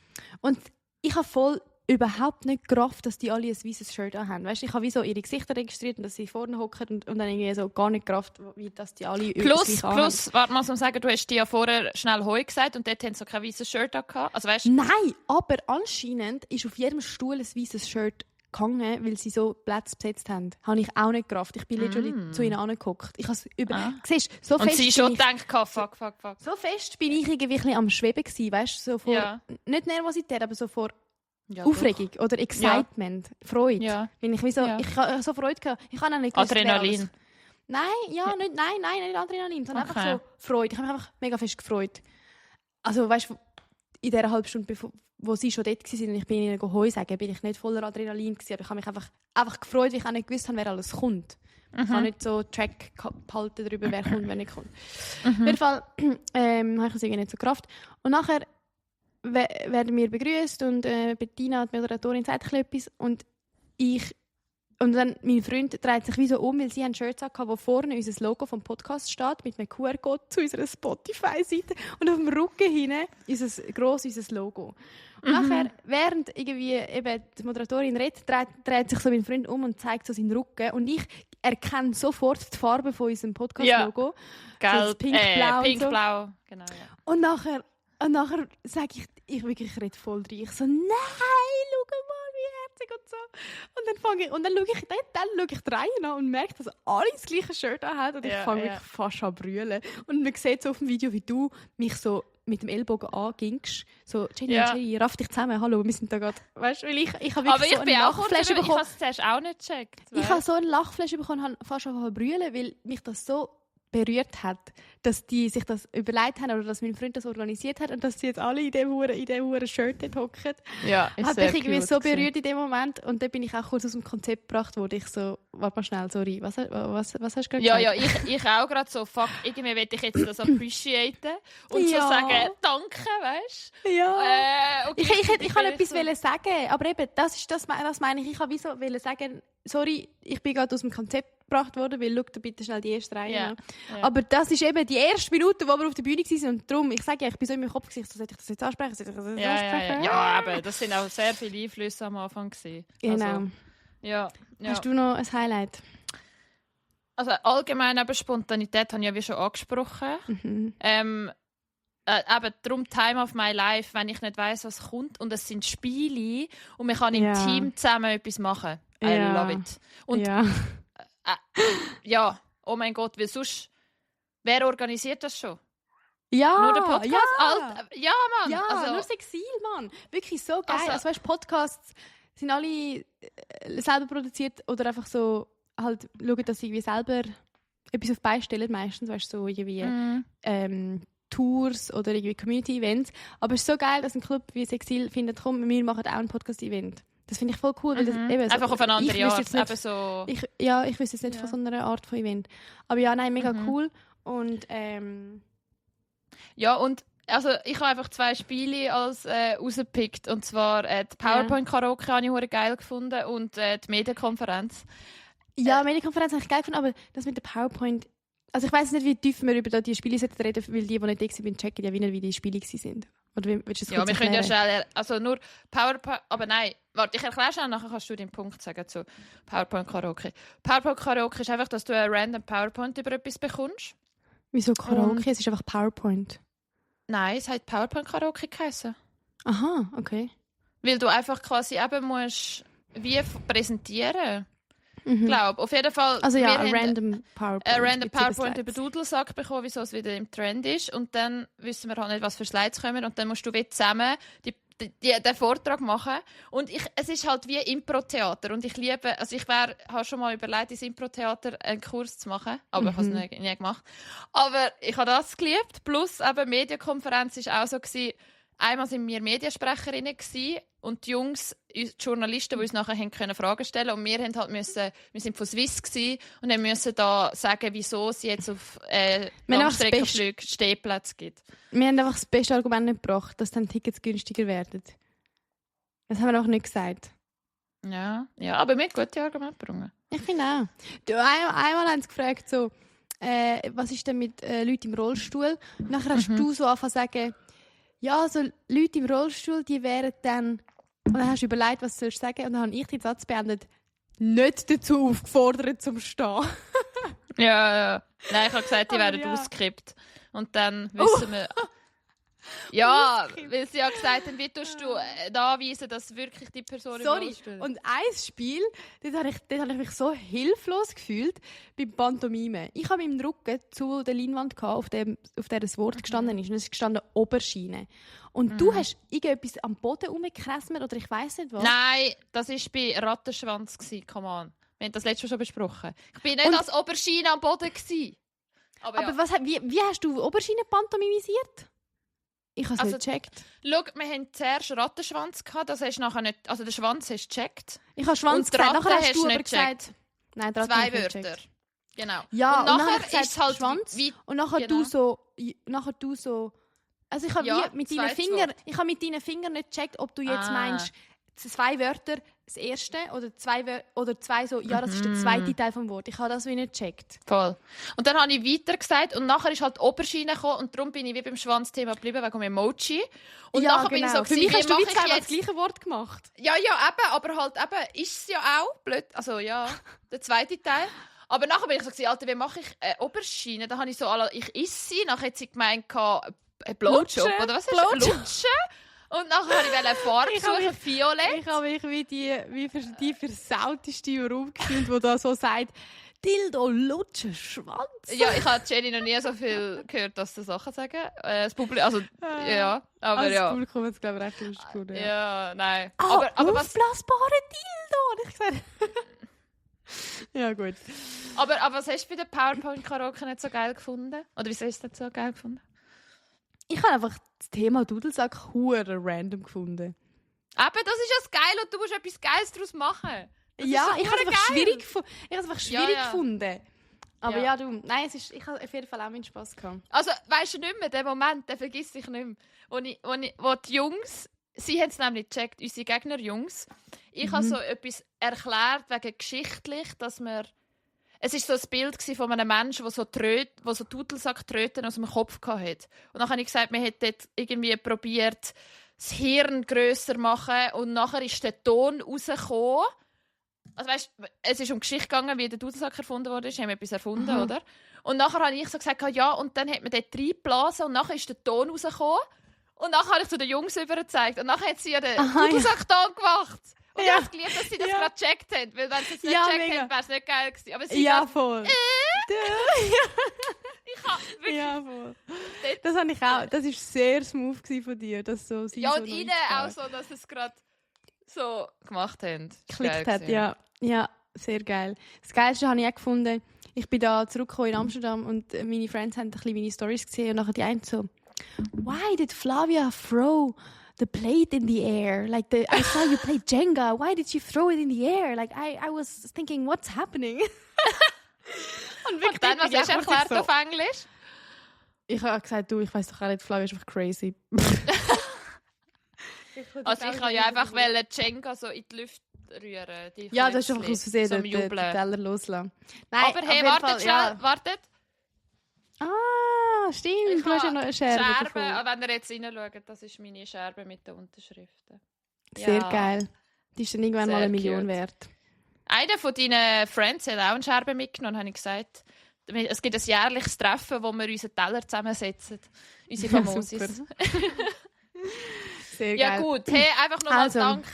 Und ich habe voll überhaupt nicht gerafft, dass die alle ein weißes Shirt anhaben. Weißt, ich habe wie so ihre Gesichter registriert und dass sie vorne hocken und dann irgendwie so gar nicht gerafft, wie dass die alle plus, warte mal, sagen, du hast dir ja vorher schnell «Hoi» gesagt und dort haben sie so kein weißes Shirt gehabt. Also, weißt, nein, aber anscheinend ist auf jedem Stuhl ein weißes Shirt gehangen, weil sie so Plätze besetzt haben. Habe ich auch nicht gerafft. Ich bin literally zu ihnen angeguckt. Ich habe siehst, so und fest sie schon gedacht, fuck. So fest bin ich irgendwie am Schweben gewesen, weißt, so vor, nicht Nervosität, aber so vor Aufregung oder Excitement, Freude. Wenn ich wie so, ich habe so Freude gehabt. Ich habe auch nicht gewusst, Adrenalin. Nein, nicht Adrenalin, sondern einfach so Freude. Ich habe mich einfach mega fest gefreut. Also weißt, in dieser halben Stunde, wo sie schon dort waren und ich bin ihnen «Hoi» sagen, bin ich nicht voller Adrenalin gewesen, aber ich habe mich einfach gefreut, weil ich auch nicht gewusst habe, wer alles kommt. Ich habe nicht so Track behalten darüber, wer kommt, wer nicht kommt. Auf jeden Fall habe ich es irgendwie nicht so gerafft. Und nachher werden wir begrüßt und Bettina, die Moderatorin, sagt etwas und dann mein Freund dreht sich wie so um, weil sie haben Shirts angehabt, wo vorne unser Logo vom Podcast steht, mit einem QR-Code zu unserer Spotify-Seite und auf dem Rücken hinten unser Logo. Und nachher, während irgendwie eben die Moderatorin redet, dreht sich so mein Freund um und zeigt so seinen Rücken und ich erkenne sofort die Farbe von unserem Podcast-Logo. Gelb, so pink-blau. Pink-blau, genau. Ja. Und nachher sage ich wirklich rede voll rein. Ich so, nein, schau mal, wie herzig und so. Und dann schaue ich die Reihe an und merke, dass alle das gleiche Shirt haben und ich fange mich fast an zu brüllen. Und man sieht so auf dem Video, wie du mich so mit dem Ellbogen angingst. So, Jenny, raff dich zusammen, hallo, wir sind da gerade. Weißt du, weil ich habe wirklich so einen Lachflash bekommen. Ich habe es zuerst auch nicht gecheckt. Ich habe so einen Lachflash bekommen, habe fast angefangen zu brüllen, weil mich das so berührt hat, dass die sich das überlegt haben oder dass mein Freund das organisiert hat und dass sie jetzt alle in dem Shirt dort hocken. Ja, hat mich irgendwie so berührt in dem Moment und dann bin ich auch kurz aus dem Konzept gebracht, wo ich so, warte mal schnell, sorry, was hast du gerade gesagt? Ja, ich auch gerade so, fuck, irgendwie will ich jetzt das appreciaten und so sagen, danke, weißt du? Ja. Okay, ich kann etwas sagen, aber eben, das meine ich. Ich wollte so sagen, sorry, ich bin gerade aus dem Konzept gebracht worden, weil schau dir bitte schnell die erste Reihe an. Ja. Aber das ist eben die erste Minute, wo wir auf der Bühne waren und darum, ich sage ja, ich bin so in meinem Kopf gewesen, sollte ich das jetzt ansprechen? Ja, aber das sind auch sehr viele Einflüsse am Anfang gewesen. Genau. Also, ja. Hast du noch ein Highlight? Also allgemein eben Spontanität habe ich ja wie schon angesprochen. Eben darum Time of my life, wenn ich nicht weiss, was kommt und es sind Spiele und man kann im Team zusammen etwas machen. I love it. Und oh mein Gott, weil sonst, wer organisiert das schon? Ja, nur der Podcast? Ja, Mann. Ja, also, nur Sexil, Mann. Wirklich so geil. Also weißt, Podcasts sind alle selber produziert oder einfach so, halt schauen, dass sie irgendwie selber etwas auf die Beine stellen, meistens, weißt, so irgendwie Tours oder irgendwie Community-Events. Aber es ist so geil, dass ein Club wie Sexil findet, komm, wir machen auch ein Podcast-Event. Das finde ich voll cool. Weil das eben so, einfach auf eine andere Art. Ich wüsste jetzt nicht von so einer Art von Event. Aber ja, nein, mega cool. Und ja, und also ich habe einfach 2 Spiele als rausgepickt. Und zwar die PowerPoint-Karaoke habe ich geil gefunden und die Medienkonferenz. Ja, Medienkonferenz habe ich geil gefunden, aber das mit der PowerPoint... Also ich weiss nicht, wie tief wir über die Spiele reden sollten, weil die nicht da waren, checken ja wie die Spiele waren. Oder willst du das ja, wir können ja schnell... Also nur PowerPoint... Aber nein, warte, ich erkläre schnell, nachher kannst du den Punkt sagen zu PowerPoint-Karaoke. PowerPoint-Karaoke ist einfach, dass du ein random PowerPoint über etwas bekommst. Wieso Karaoke? Es ist einfach PowerPoint. Nein, es hat PowerPoint-Karaoke geheißen. Aha, okay. Weil du einfach quasi eben musst wie präsentieren. Ich glaube, auf jeden Fall. Also ja, ein random PowerPoint. Ein random PowerPoint über Dudelsack bekommen, wieso es wieder im Trend ist. Und dann wissen wir halt nicht, was für Slides kommen. Und dann musst du wie zusammen den Vortrag machen. Und es ist halt wie Impro-Theater. Und ich liebe, also ich habe schon mal überlegt, ins Impro-Theater einen Kurs zu machen. Aber ich habe es nie gemacht. Aber ich habe das geliebt. Plus eben Medienkonferenz war auch so gewesen. Einmal waren wir Mediensprecherinnen und die Jungs, die Journalisten, die uns nachher Fragen stellen konnten. Und wir sind von Swiss und mussten da sagen, wieso es jetzt auf Langstreckenflügen Stehplätze gibt. Wir haben einfach das beste Argument nicht gebracht, dass dann Tickets günstiger werden. Das haben wir auch nicht gesagt. Ja, aber mit gute Argumente bringen. Ich finde auch. Einmal haben sie gefragt, so, was ist denn mit Leuten im Rollstuhl? Nachher hast du so angefangen zu sagen, ja, so Leute im Rollstuhl, die wären dann... Und dann hast du überlegt, was du sagen sollst. Und dann habe ich den Satz beendet, nicht dazu aufgefordert, zum Stehen. Ja. Nein, ich habe gesagt, die werden ausgekippt. Und dann wissen wir... Ja, weil sie ja gesagt haben, wie tust du nachweisen, dass wirklich die Person im Rollstuhl ist. Und ein Spiel, dort habe ich mich so hilflos gefühlt, beim Pantomime. Ich habe meinen Rücken zu der Leinwand gehabt, auf der das Wort gestanden ist. Und es ist gestanden Oberschiene. Und du hast irgendetwas am Boden rumgekräsmet oder ich weiss nicht was. Nein, das war bei Rattenschwanz. Come on. Wir haben das letzte Mal schon besprochen. Ich bin nicht als Oberschiene am Boden. Aber ja. Wie hast du Oberschiene pantomimisiert? Ich habe es nicht gecheckt. Schau, wir hatten zuerst Rattenschwanz gehabt, das hast du nachher nicht... Also den Schwanz hast du gecheckt. Ich habe Schwanz gesagt, nachher hast du aber gesagt... Nein, 2 Wörter. Genau. Ja, und nachher ist es halt Schwanz und nachher du so... Also ich habe mit deinen Fingern nicht gecheckt, ob du jetzt meinst, 2 Wörter, das erste oder 2 so, ja, das ist der zweite Teil vom Wort. Ich habe das wie nicht gecheckt. Voll. Und dann habe ich weiter gesagt und nachher ist halt die Oberschiene gekommen und darum bin ich wie beim Schwanzthema geblieben, wegen dem Emoji. Und nachher bin ich so für mich hast du jetzt das gleiche Wort gemacht. Ja, eben, aber halt eben ist es ja auch blöd. Also ja, der zweite Teil. Aber nachher bin ich so, Alter, wie mache ich Oberschiene? Da habe ich so, ich isse sie. Nachher hat sie gemeint, Blowjob, oder was ist das? Lutschen. Und nachher wollte ich eine Farbe suchen, Violett. Ich habe mich wie die versauteste im Raum gefühlt, die da so sagt, Dildo, Lutschen, Schwanz. Ja, ich habe Jenny noch nie so viel gehört, dass sie Sachen sagen. Das Publikum, also, ja. Aber also ja. Das Publikum hat es, glaube ich, recht lustig gefunden. Ja, nein. Aber was... Aufblasbare Dildo, habe ich gesagt. Ja, gut. Aber was hast du bei der PowerPoint-Karaoke nicht so geil gefunden? Oder wieso hast du das so geil gefunden? Ich habe einfach das Thema Dudelsack hure random gefunden. Aber das ist ja das Geile und du musst etwas Geiles daraus machen. Ja, ich habe es einfach schwierig gefunden. Aber ja, ich habe auf jeden Fall auch meinen Spass gehabt. Also, weißt du nicht mehr, den Moment, den vergiss ich nicht mehr. Wo die Jungs, sie haben es nämlich gecheckt, unsere Gegner-Jungs. Ich habe so etwas erklärt, wegen geschichtlich, dass wir... Es war so ein Bild von einem Menschen, der so Dudelsacktröten aus dem Kopf hatte. Und dann habe ich gesagt, wir hätten irgendwie probiert, das Hirn grösser zu machen. Und nachher ist der Ton rausgekommen. Also weißt, es ist um Geschichte gegangen, wie der Dudelsack erfunden wurde. Haben wir etwas erfunden, oder? Und nachher habe ich so gesagt, ja, und dann hat man dort reingeblasen und nachher ist der Ton rausgekommen. Und nachher habe ich zu den Jungs übergezeigt. Und nachher hat sie ja den Dudelsack-Ton gemacht. Und ich habe es geliebt, dass sie das gerade gecheckt haben. Weil wenn sie es nicht gecheckt haben, wäre es nicht geil gewesen. Aber sie voll. Ich habe wirklich... Ja, voll. Das habe ich auch. Das war sehr smooth von dir. Dass so ja, und ihnen auch so, dass sie es gerade so gemacht haben. Geklickt hat, ja. Ja, sehr geil. Das Geilste habe ich auch gefunden. Ich bin da zurückgekommen in Amsterdam und meine Friends haben ein bisschen meine Stories gesehen und nachher die eine so, why did Flavia throw the plate in the air? Like I saw you play Jenga. Why did you throw it in the air? Like I was thinking, what's happening? und dann, was hast du erklärt so auf Englisch? Ich habe gesagt, ich weiss doch auch nicht, Flavia ist einfach crazy. Also ich kann ja einfach Jenga so in die Luft rühren. Ja, das ist einfach aus Versehen den Teller loslassen. Nein, aber hey, wartet. Ah, stimmt. Du hast ja noch eine Scherbe wenn ihr jetzt reinschaut, das ist meine Scherbe mit den Unterschriften. Sehr geil. Die ist dann irgendwann mal 1 Million wert. Einer von deinen Friends hat auch eine Scherbe mitgenommen, habe ich gesagt. Es gibt ein jährliches Treffen, wo wir unseren Teller zusammensetzen. Unsere Famosis. Sehr geil. Ja gut, hey, einfach nochmal danke.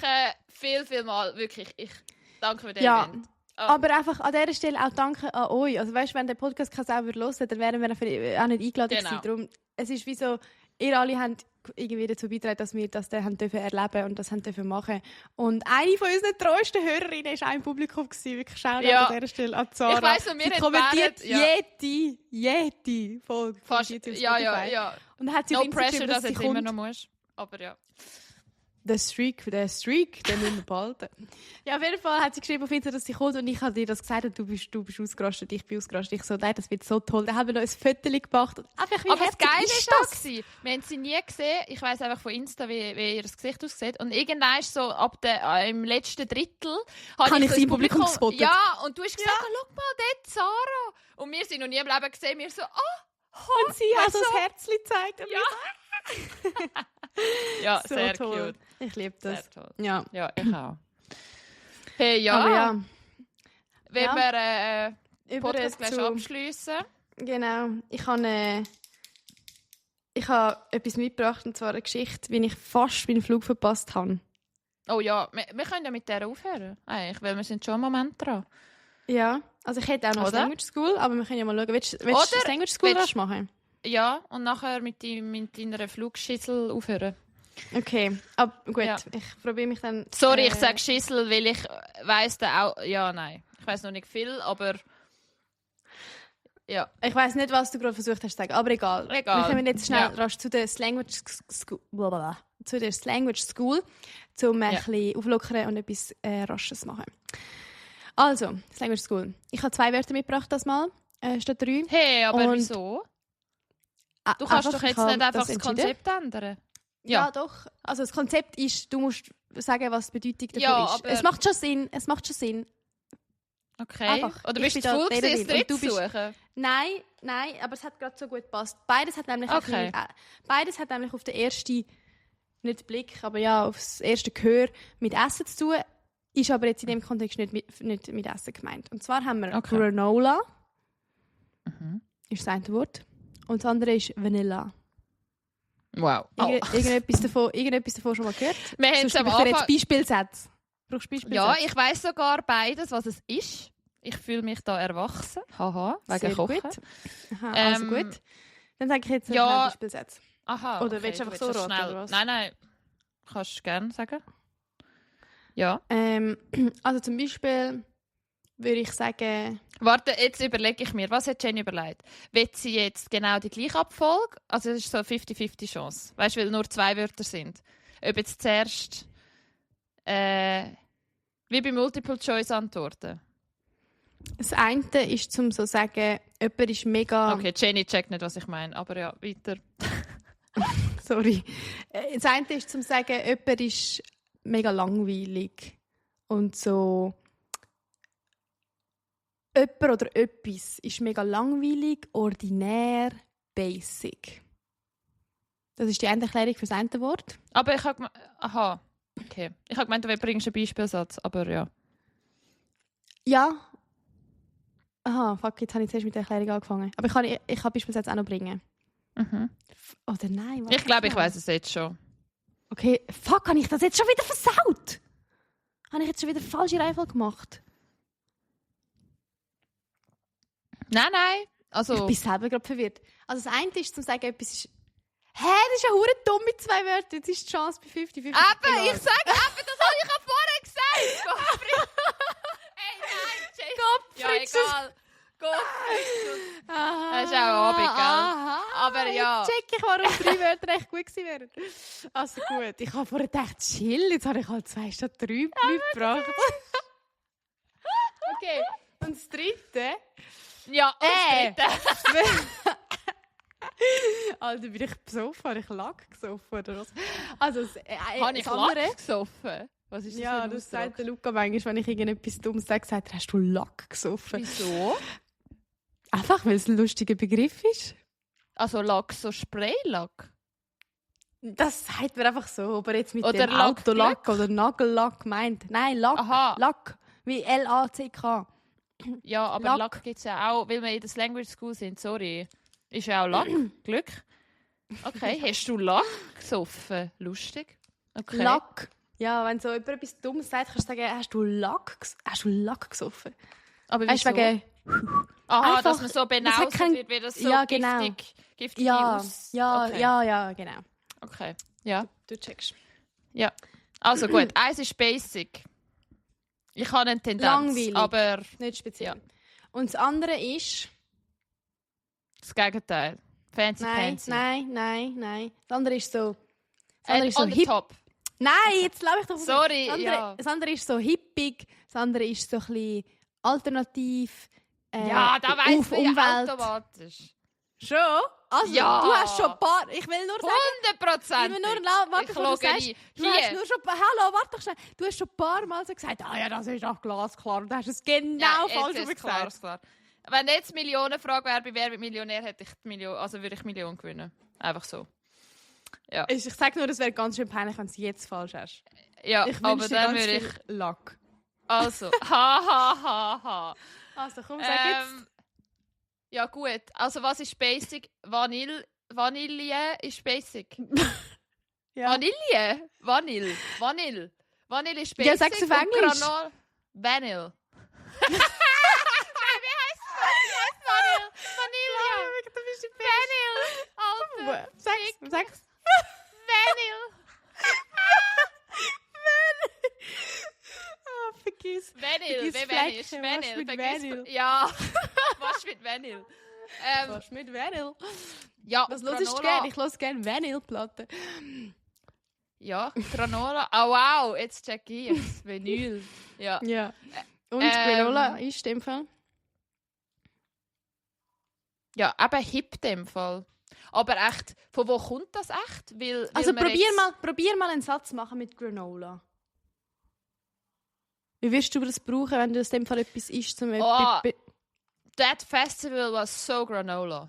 Viel mal. Wirklich, ich danke für den Event. Aber einfach an dieser Stelle auch danke an euch. Also weißt, wenn der Podcast selber hören, dann wären wir auch nicht eingeladen gewesen. Darum, es ist wie so, ihr alle habt irgendwie dazu beigetragen, dass wir das dann haben dürfen erleben und das haben dürfen machen. Und eine von unseren treuesten Hörerinnen war auch im Publikum gewesen. Wirklich Shoutout an dieser Stelle an Zara. Ich weiss noch, sie kommentiert jede Folge. Fast, ja. Und hat sie no pressure, dass du immer noch musst. Aber ja. den Streak, den müssen wir behalten. Ja, auf jeden Fall hat sie geschrieben auf Insta, dass sie kommt und ich habe dir das gesagt und du bist ausgerastet, ich bin ausgerastet. Ich so, nein, das wird so toll. Dann haben wir noch ein Foto gemacht. Einfach, wie aber das Geile ist war das. Wir haben sie nie gesehen. Ich weiss einfach von Insta, wie ihr das Gesicht aussieht. Und irgendwann ist so, im letzten Drittel habe ich so sie im Publikum gespottet. Ja, und du hast gesagt, schau mal, dort Sarah. Und wir sind noch nie im Leben gesehen. Wir so, und sie hat so das Herzchen gezeigt. Ja, ja so sehr toll. cute. Ich liebe das. Sehr toll. Ja. Ja, ich auch. Hey, ja. Aber ja. Wenn wir den Über Podcast gleich abschliessen. Genau. Ich habe etwas mitgebracht, und zwar eine Geschichte, wie ich fast meinen Flug verpasst habe. Oh ja, wir können ja mit der aufhören. Eigentlich, weil wir sind schon einen Moment dran. Ja, also ich hätte auch noch eine Language School, aber wir können ja mal schauen. Willst du das Language School machen? Ja, und nachher mit deiner Flugschüssel aufhören. Okay, aber gut, Ja. ich probiere mich dann... Sorry, ich sage Schüssel, weil ich weiss da auch... Ja, nein. Ich weiss noch nicht viel, aber... Ja. Ich weiss nicht, was du gerade versucht hast zu sagen, aber egal. Wir kommen jetzt schnell rasch zu der Language School, um ein bisschen auflockern und etwas Rasches machen. Also, Language School. Ich habe 2 Wörter mitgebracht das Mal, statt 3. Hey, aber Und- wieso? Du kannst doch jetzt nicht einfach das Konzept ändern. Ja, doch. Also das Konzept ist, du musst sagen, was die Bedeutung davon Ja, ist. aber- Es macht schon Sinn. Okay. Einfach. Oder Ich bist du bin da voll gewesen, Lehrerin und das du bist- suchen? Nein, aber es hat gerade so gut gepasst. Beides hat nämlich Okay. beides hat nämlich auf den ersten, nicht Blick, aber ja, auf das erste Gehör mit Essen zu tun, ist aber jetzt in dem Kontext nicht mit Essen gemeint. Und zwar haben wir Granola, ist das eine Wort, und das andere ist Vanilla. Wow. Irgendetwas davon schon mal gehört? Wir haben Sonst es am gebe ich dir jetzt Anfang... Beispielsätze. Brauchst du Beispielsätze? Ja, ich weiss sogar beides, was es ist. Ich fühle mich da erwachsen. Haha, wegen Sehr Kochen. gut. Aha, also gut. Dann sage ich jetzt ja. einen Beispielsatz. Aha, Oder willst du einfach so raten, schnell? oder was? Nein. Kannst du gerne sagen. Ja. Also zum Beispiel würde ich sagen... Warte, jetzt überlege ich mir, was hat Jenny überlegt? Will sie jetzt genau die gleiche Abfolge? Also es ist so eine 50-50 Chance. Weißt du, weil nur 2 Wörter sind. Ob jetzt zuerst wie bei Multiple-Choice-Antworten. Das eine ist, zum so sagen, jemand ist mega... Okay, Jenny checkt nicht, was ich meine, aber ja, weiter. Sorry. Das eine ist, zum sagen, jemand ist mega langweilig. Und so... Jemand oder etwas ist mega langweilig, ordinär, basic. Das ist die eine Erklärung für das eine Wort. Aber ich habe aha, okay. Ich habe gemeint, du bringst einen Beispielsatz, aber ja. Ja. Aha, fuck, jetzt habe ich zuerst mit der Erklärung angefangen. Aber ich kann Beispielsatz auch noch bringen. Mhm. Oder nein? Ich glaube, ich weiß es jetzt schon. Okay, fuck, habe ich das jetzt schon wieder versaut? Habe ich jetzt schon wieder falsche Reihenfolge gemacht? Nein. Also, Ich bin selber gerade verwirrt. Also das eine ist, zum sagen, etwas ist... Hä, das ist ja hure dumm mit 2 Wörtern. Jetzt ist die Chance bei 50-50. eben, ich sage eben, das habe ich ja vorher gesagt. Gottfried. Hey, nein, Jenny. Ja, egal. Gottfried. Das ist auch Abend, gell? Aber ja. Jetzt check ich, warum 3 Wörter echt gut gewesen wären. Also gut, ich habe vorher gedacht, chill, jetzt habe ich halt 2 statt 3 mitgebracht. Okay, und das dritte... Ja, das dritte. Alter, bin ich besoffen? Habe ich Lack gesoffen oder was? Also, Habe ich das andere... Lack gesoffen? Was ist das Ja, für ein das Ausdruck? sagt der Luca manchmal, wenn ich irgendetwas Dummes sage, sagt er, hast du Lack gesoffen? Wieso? Einfach, weil es ein lustiger Begriff ist. Also Lack, so Spraylack? Das sagt man einfach so, ob er jetzt mit Oder dem Autolack Lackglück? oder Nagellack meint. Nein, Lack. Aha. Lack. Wie L-A-C-K. Ja, aber Lack. Lack gibt es ja auch, weil wir in der Language School sind, sorry. Ist ja auch Lack. Glück. Okay, hast du Lack gesoffen? Lustig. Okay. Lack. Ja, wenn so jemand etwas Dummes sagt, kannst du sagen, hast du Lack gesoffen? Aber Weißt du, wieso? wegen... Aha, einfach- dass man so das hat benauset kein- wird, wie das so Ja, genau. giftig Ja, aus... ja, okay. ja, genau. Okay, ja. Du checkst. Ja. Also gut, eins ist basic. Ich habe eine Tendenz, Langweilig. aber Nicht speziell. Und das andere ist... das Gegenteil. Fancy Nein. Pansy. Das andere ist so... Das andere ist so On the hip. top. Nein, jetzt glaube ich doch. Sorry, das andere ist so hippig, das andere ist so ein bisschen alternativ. Ja, da weiss man ja automatisch. Schon? Also, Ja. du hast schon ein paar... Ich will nur sagen... 100%. Ich will nur... Warte, Ich bevor du logge sagst, ein. du hast Hier. nur schon... Hallo, warte doch schnell. Du hast schon ein paar Mal so gesagt, ja, das ist doch glasklar. Und du hast es genau falsch jetzt ist gesagt. klar. Wenn jetzt Millionenfrage wäre, bei «Wer wird Millionär», hätte ich würde ich Million gewinnen. Einfach so. Ja, Ich sage nur, es wäre ganz schön peinlich, wenn du es jetzt falsch hast. ja Ich aber wünsche dir dann ganz würde viel ich... Luck. Also, ha. Also, komm, sag jetzt. Ja gut, also was ist basic? Vanille ist basic. Ja. Vanille ist basic. Ja, sag's auf und Englisch. Vanille. Wie heißt Vanille? Vanille. Du bist die Vanille. Alter. Sag's. Vanille. Oh, vergiss. Vanille. Vergiss Vanille ist Flecken, Vanille. was mit Vanille? Ja. Was mit Vanille? Was mit Vanille? Ja, Was hörst du Granola. gerne? Ich höre gerne Vanille-Platten. Ja, Granola. Oh wow, jetzt check ich es. Vinyl. Ja. Ja. Und Granola ist in dem Fall? Ja, eben hip in dem Fall. Aber echt, von wo kommt das echt? Weil Also man probier mal einen Satz machen mit Granola. Wie wirst du das brauchen, wenn du aus dem Fall etwas isst? That festival was so granola.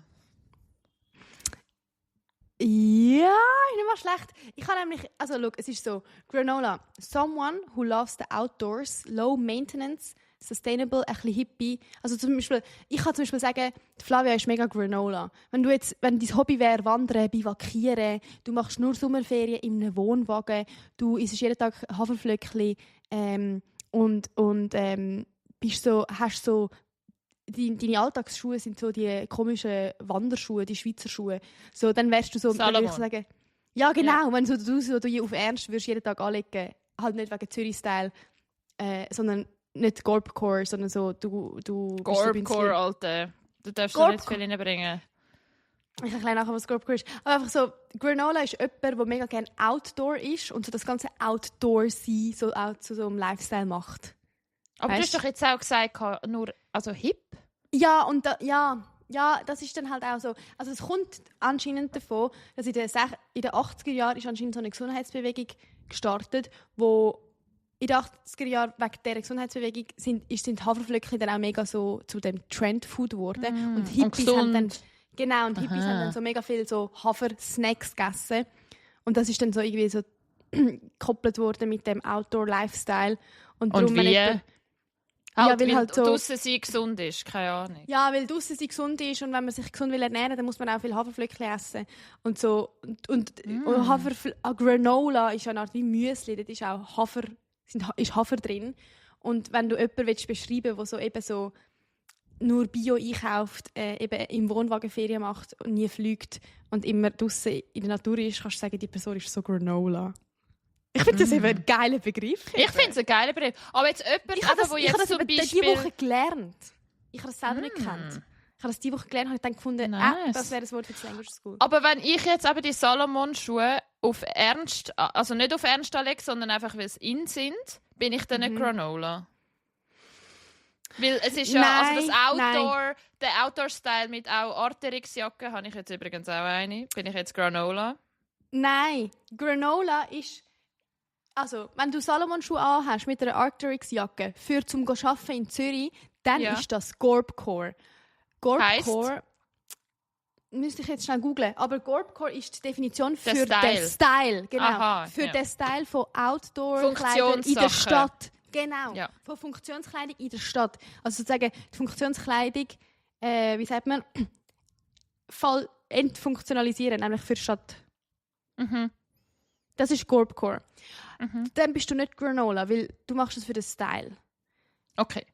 Ja, nicht mal schlecht. Ich habe nämlich, also schau, es ist so, Granola, someone who loves the outdoors, low maintenance, sustainable, ein bisschen hippie. Also zum Beispiel, ich kann zum Beispiel sagen, die Flavia ist mega Granola. Wenn dein Hobby wäre, wandern, bivakieren, du machst nur Sommerferien in einem Wohnwagen, du isst jeden Tag Haferflöckchen und bist so, hast so deine Alltagsschuhe sind so die komischen Wanderschuhe, die Schweizer Schuhe. So, dann wärst du so, dann würde ich sagen, ja genau, wenn du die auf Ernst würdest jeden Tag anlegen, halt nicht wegen Zürich-Style, sondern nicht Gorbcore, sondern so, du Gorbcore, Alter. Du darfst da nicht viel reinbringen. Ich erkläre nachher, was Gorbcore ist. Aber einfach so, Granola ist jemand, der mega gerne Outdoor ist und so das ganze Outdoor-Sein so zu so einem Lifestyle macht. Aber Weißt? du hast doch jetzt auch gesagt, nur also hip? Ja, und das ist dann halt auch so. Also es kommt anscheinend davon, dass in den 80er Jahren ist anscheinend so eine Gesundheitsbewegung gestartet, wo in den 80er Jahren wegen dieser Gesundheitsbewegung sind Haferflöckchen dann auch mega so zu dem Trendfood geworden. Und Hippies haben dann Hippies haben dann so mega viel so Hafer-Snacks gegessen. Und das ist dann so irgendwie so gekoppelt worden mit dem Outdoor-Lifestyle. Und wie? weil halt so draussen sie gesund ist, keine Ahnung. Ja, weil draussen sie gesund ist und wenn man sich gesund will ernähren, dann muss man auch viel Haferflöckchen essen. Und so und Granola ist ja eine Art wie Müsli, dort ist auch Hafer drin. Und wenn du jemanden beschreiben willst, der so eben so nur Bio einkauft, eben im Wohnwagen Ferien macht und nie fliegt und immer draussen in der Natur ist, kannst du sagen, die Person ist so Granola. Ich finde das eben ein geiler Begriff. Ich finde es ein geiler Begriff. Aber jetzt jemand, ich habe das zum diese Beispiel... Woche gelernt. Ich habe das selber nicht gekannt. Ich habe das diese Woche gelernt und habe dann gefunden, Nice. das wäre das Wort für die Language School. Aber wenn ich jetzt eben die Salomon-Schuhe auf Ernst, also nicht auf Ernst anlege, sondern einfach, weil sie in sind, bin ich dann nicht Granola. Weil es ist ja, also das Outdoor, der Outdoor-Style mit auch Arterix-Jacke, habe ich jetzt übrigens auch eine, bin ich jetzt Granola? Nein, Granola ist... Also, wenn du Salomon-Schuhe anhast mit einer Arc'teryx-Jacke für zum Arbeiten in Zürich, dann ist das Gorbcore. Gorbcore müsste ich jetzt schnell googlen, aber Gorbcore ist die Definition für den Style. Genau. Aha, für den Style von Outdoor-Kleidern in der Stadt. Genau. Ja. Von Funktionskleidung in der Stadt. Also sozusagen die Funktionskleidung, wie sagt man, entfunktionalisieren, nämlich für die Stadt. Mhm. Das ist Gorbcore. Dann bist du nicht Granola, weil du machst es für den Style. Okay.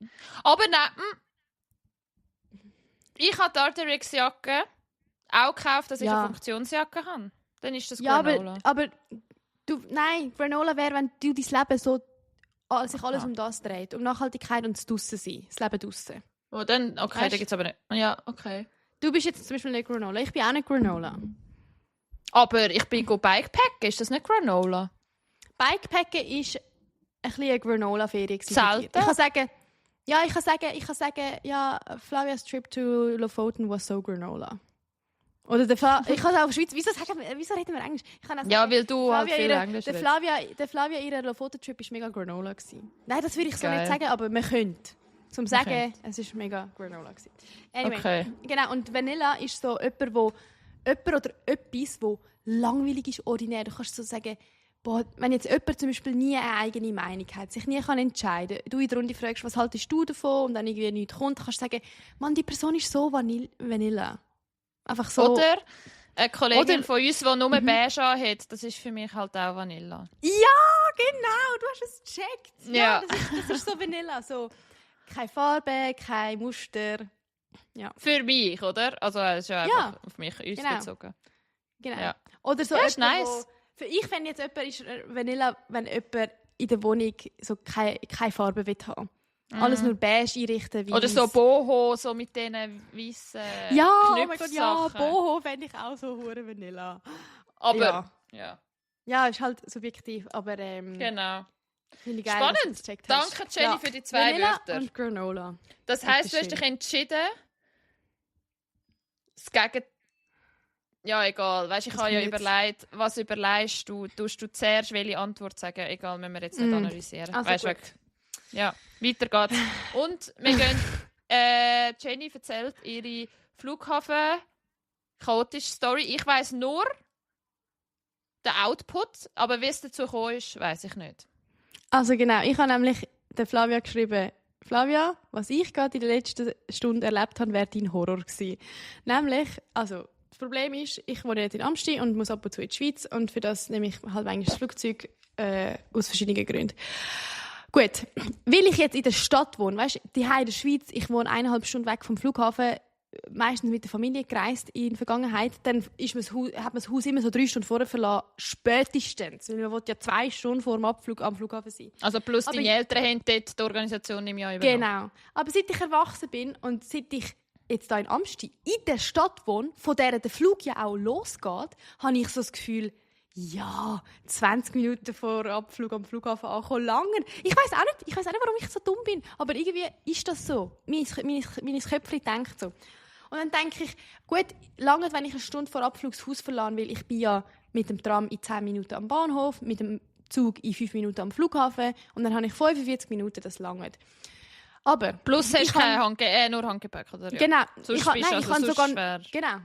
Aber nein, ich habe die Arterix-Jacke auch gekauft, dass ich eine Funktionsjacke habe. Dann ist das Granola. Ja, aber nein, Granola wäre, wenn du dein Leben so sich alles um das dreht. Um Nachhaltigkeit und das Draussen-Sein. Das Leben draussen. Oh, dann, okay, da gibt es aber nicht. Ja, okay. Du bist jetzt zum Beispiel nicht Granola. Ich bin auch nicht Granola. Aber ich bin Bikepacken. Ist das nicht Granola? Bikepacken ist ein bisschen eine Granola-Ferie. Zelten? Ich kann sagen, ja, Flavia's trip to Lofoten was so Granola. Oder ich kann es auch auf Schweiz. Wieso reden wir Englisch? Ich kann auch sagen, Ja, weil du halt Flavia viel ihre- Englisch der redest. Flavia ihrer Lofoten-Trip war mega Granola gewesen. Nein, das würde ich so Geil. nicht sagen, aber man könnte. Zum sagen, könnte. es war mega Granola gewesen. Anyway, Okay. genau. Und Vanilla ist so jemand oder etwas, wo langweilig ist, ordinär. Du kannst so sagen, boah, wenn jetzt jemand zum Beispiel nie eine eigene Meinung hat, sich nie kann entscheiden kann, du in der Runde fragst, was haltest du davon und dann irgendwie nichts kommt, kannst du sagen, Mann, die Person ist so Vanilla. Einfach so. Oder eine Kollegin Oder- von uns, die nur beige hat, das ist für mich halt auch Vanilla. Ja, genau, du hast es gecheckt. Ja. Das ist so Vanilla. So, keine Farbe, kein Muster. Für mich, oder? Also es ist ja einfach auf mich uns genau. bezogen. Genau. Ja. Oder so Ja, ist jemand, nice. Ich fände jetzt jemand ist Vanilla, wenn jemand in der Wohnung so keine Farbe will haben. Alles nur beige einrichten. Oder so Boho, so mit diesen weißen Ja, oh mein Gott, ja, Knöpfsachen. Boho fände ich auch so hure Vanilla. Aber, ja. Ja, ist halt subjektiv, aber Genau. finde ich geil, Spannend. dass du das gecheckt hast. Danke, Jenny, für die 2 Vanilla Wörter. und Granola. Das heisst, du hast Bitteschön. dich entschieden, das Gegenteil. Ja, egal. Weißt, ich Was habe ja kommt jetzt? überlegt, was überlegst du? Tust du zuerst welche Antwort sagen? Egal, müssen wir jetzt nicht analysieren. Also weißt, gut. ja, weiter geht's. Und wir gehen, Jenny erzählt ihre Flughafen-chaotische Story. Ich weiss nur den Output, aber wie es dazu gekommen ist, weiss ich nicht. Also genau, ich habe nämlich der Flavia geschrieben, Flavia, was ich gerade in der letzten Stunde erlebt habe, wäre dein Horror gewesen. Nämlich, also das Problem ist, ich wohne jetzt in Amsti und muss ab und zu in die Schweiz und für das nehme ich halt eigentlich das Flugzeug aus verschiedenen Gründen. Gut, weil ich jetzt in der Stadt wohne, weißt du, die in der Schweiz, ich wohne 1,5 Stunden weg vom Flughafen, meistens mit der Familie gereist in der Vergangenheit, dann hat man das Haus immer so 3 Stunden vorher verlassen, spätestens, weil man will ja 2 Stunden vor dem Abflug am Flughafen sein. Also plus Aber deine Eltern haben dort die Organisation im Jahr übernommen. Genau. Aber seit ich erwachsen bin und seit ich jetzt hier in Amsti in der Stadt wohne, von der der Flug ja auch losgeht, habe ich so das Gefühl, ja, 20 Minuten vor Abflug am Flughafen ankommen, langen. Ich weiß auch nicht, warum ich so dumm bin, aber irgendwie ist das so. Mein Köpfchen denkt so. Und dann denke ich, gut, lange, wenn ich eine Stunde vor Abflug das Haus verlassen will, ich bin ja mit dem Tram in 10 Minuten am Bahnhof, mit dem Zug in 5 Minuten am Flughafen und dann habe ich 45 Minuten, das langt. Aber Plus hast ich du kann- nur Handgepäck, oder? Ja. Genau. Sonst Ich kann bist du also sonst sogar schwer. genau.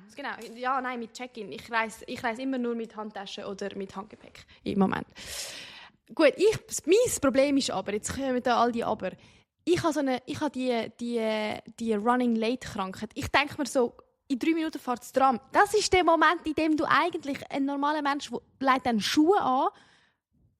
Ja, nein, mit Check-in. Ich reise immer nur mit Handtaschen oder mit Handgepäck im Moment. Gut, mein Problem ist aber, jetzt kommen da all die aber. Ich habe die Running Late Krankheit. Ich denke mir so, in 3 Minuten fährt das Tram. Das ist der Moment, in dem du eigentlich ein normaler Mensch legt dann Schuhe an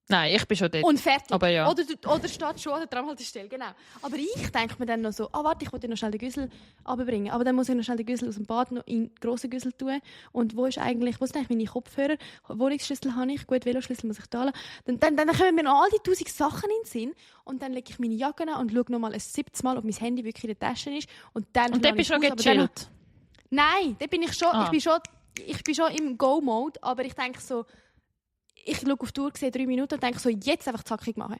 Nein, ich bin schon dort. und fertig. Aber ja. Oder steht schon an der Tramhaltestelle, genau. Aber ich denke mir dann noch so, warte, ich wollte noch schnell den Güssel runterbringen. Aber dann muss ich noch schnell den Güssel aus dem Bad noch in den grossen Güssel tun. Und wo sind eigentlich meine Kopfhörer? Wohnungsschlüssel habe ich, gut, Veloschlüssel muss ich da lassen. Dann kommen mir noch all die 1000 Sachen in den Sinn. Und dann lege ich meine Jacke an und schaue noch mal ein 70 Mal, ob mein Handy wirklich in der Tasche ist. Und dann Und dort bist du noch gechillt. Nein, da bin ich schon. Ah. Ich bin schon im Go-Mode, aber ich denke so, ich schaue auf die Uhr, sehe 3 Minuten und denke so, jetzt einfach zackig machen.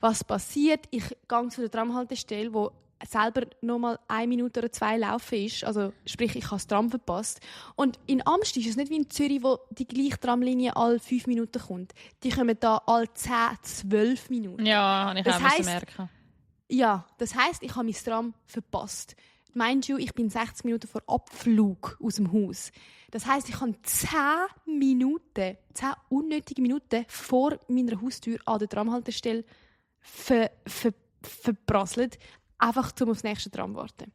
Was passiert? Ich gehe zu der Tramhaltestelle, wo selber noch mal 1 Minute oder 2 laufen ist. Also, sprich, ich habe das Tram verpasst. Und in Amst ist es nicht wie in Zürich, wo die gleiche Tramlinie alle 5 Minuten kommt. Die kommen da alle 10, 12 Minuten. Ja, habe ich Das auch müssen heisst- merken. Ja, das heisst, ich habe mein Tram verpasst. Mind you, ich bin 60 Minuten vor Abflug aus dem Haus. Das heisst, ich habe 10 unnötige Minuten vor meiner Haustür an der Tramhaltestelle verprasselt, einfach um aufs nächste Tram zu warten.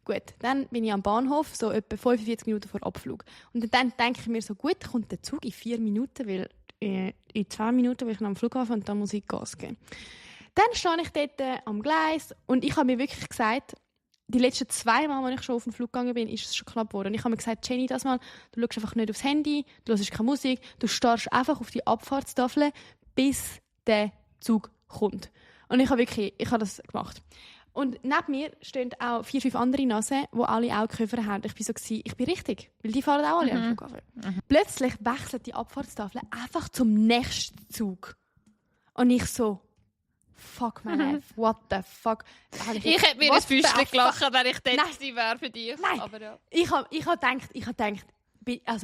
Gut, dann bin ich am Bahnhof, so etwa 45 Minuten vor Abflug. Und dann denke ich mir so, gut, kommt der Zug in 4 Minuten, weil in 2 Minuten will ich noch am Flughafen und dann muss ich Gas geben. Dann stehe ich dort am Gleis und ich habe mir wirklich gesagt, die letzten 2 Mal, als ich schon auf den Flug gegangen bin, ist es schon knapp geworden. Und ich habe mir gesagt, Jenny, das Mal, du schaust einfach nicht aufs Handy, du hörst keine Musik, du starrst einfach auf die Abfahrtstafel, bis der Zug kommt. Und ich habe das gemacht. Und neben mir stehen auch 4, 5 andere Nasen, die alle auch Koffer haben. Ich bin richtig, weil die fahren auch alle am Flughafen. Plötzlich wechselt die Abfahrtstafel einfach zum nächsten Zug. Und ich so, fuck my life, what the fuck. Ich hätte mir ein Füßchen gelacht, wenn ich dort gewesen wäre für dich. Nein. Aber ja. Ich hab gedacht,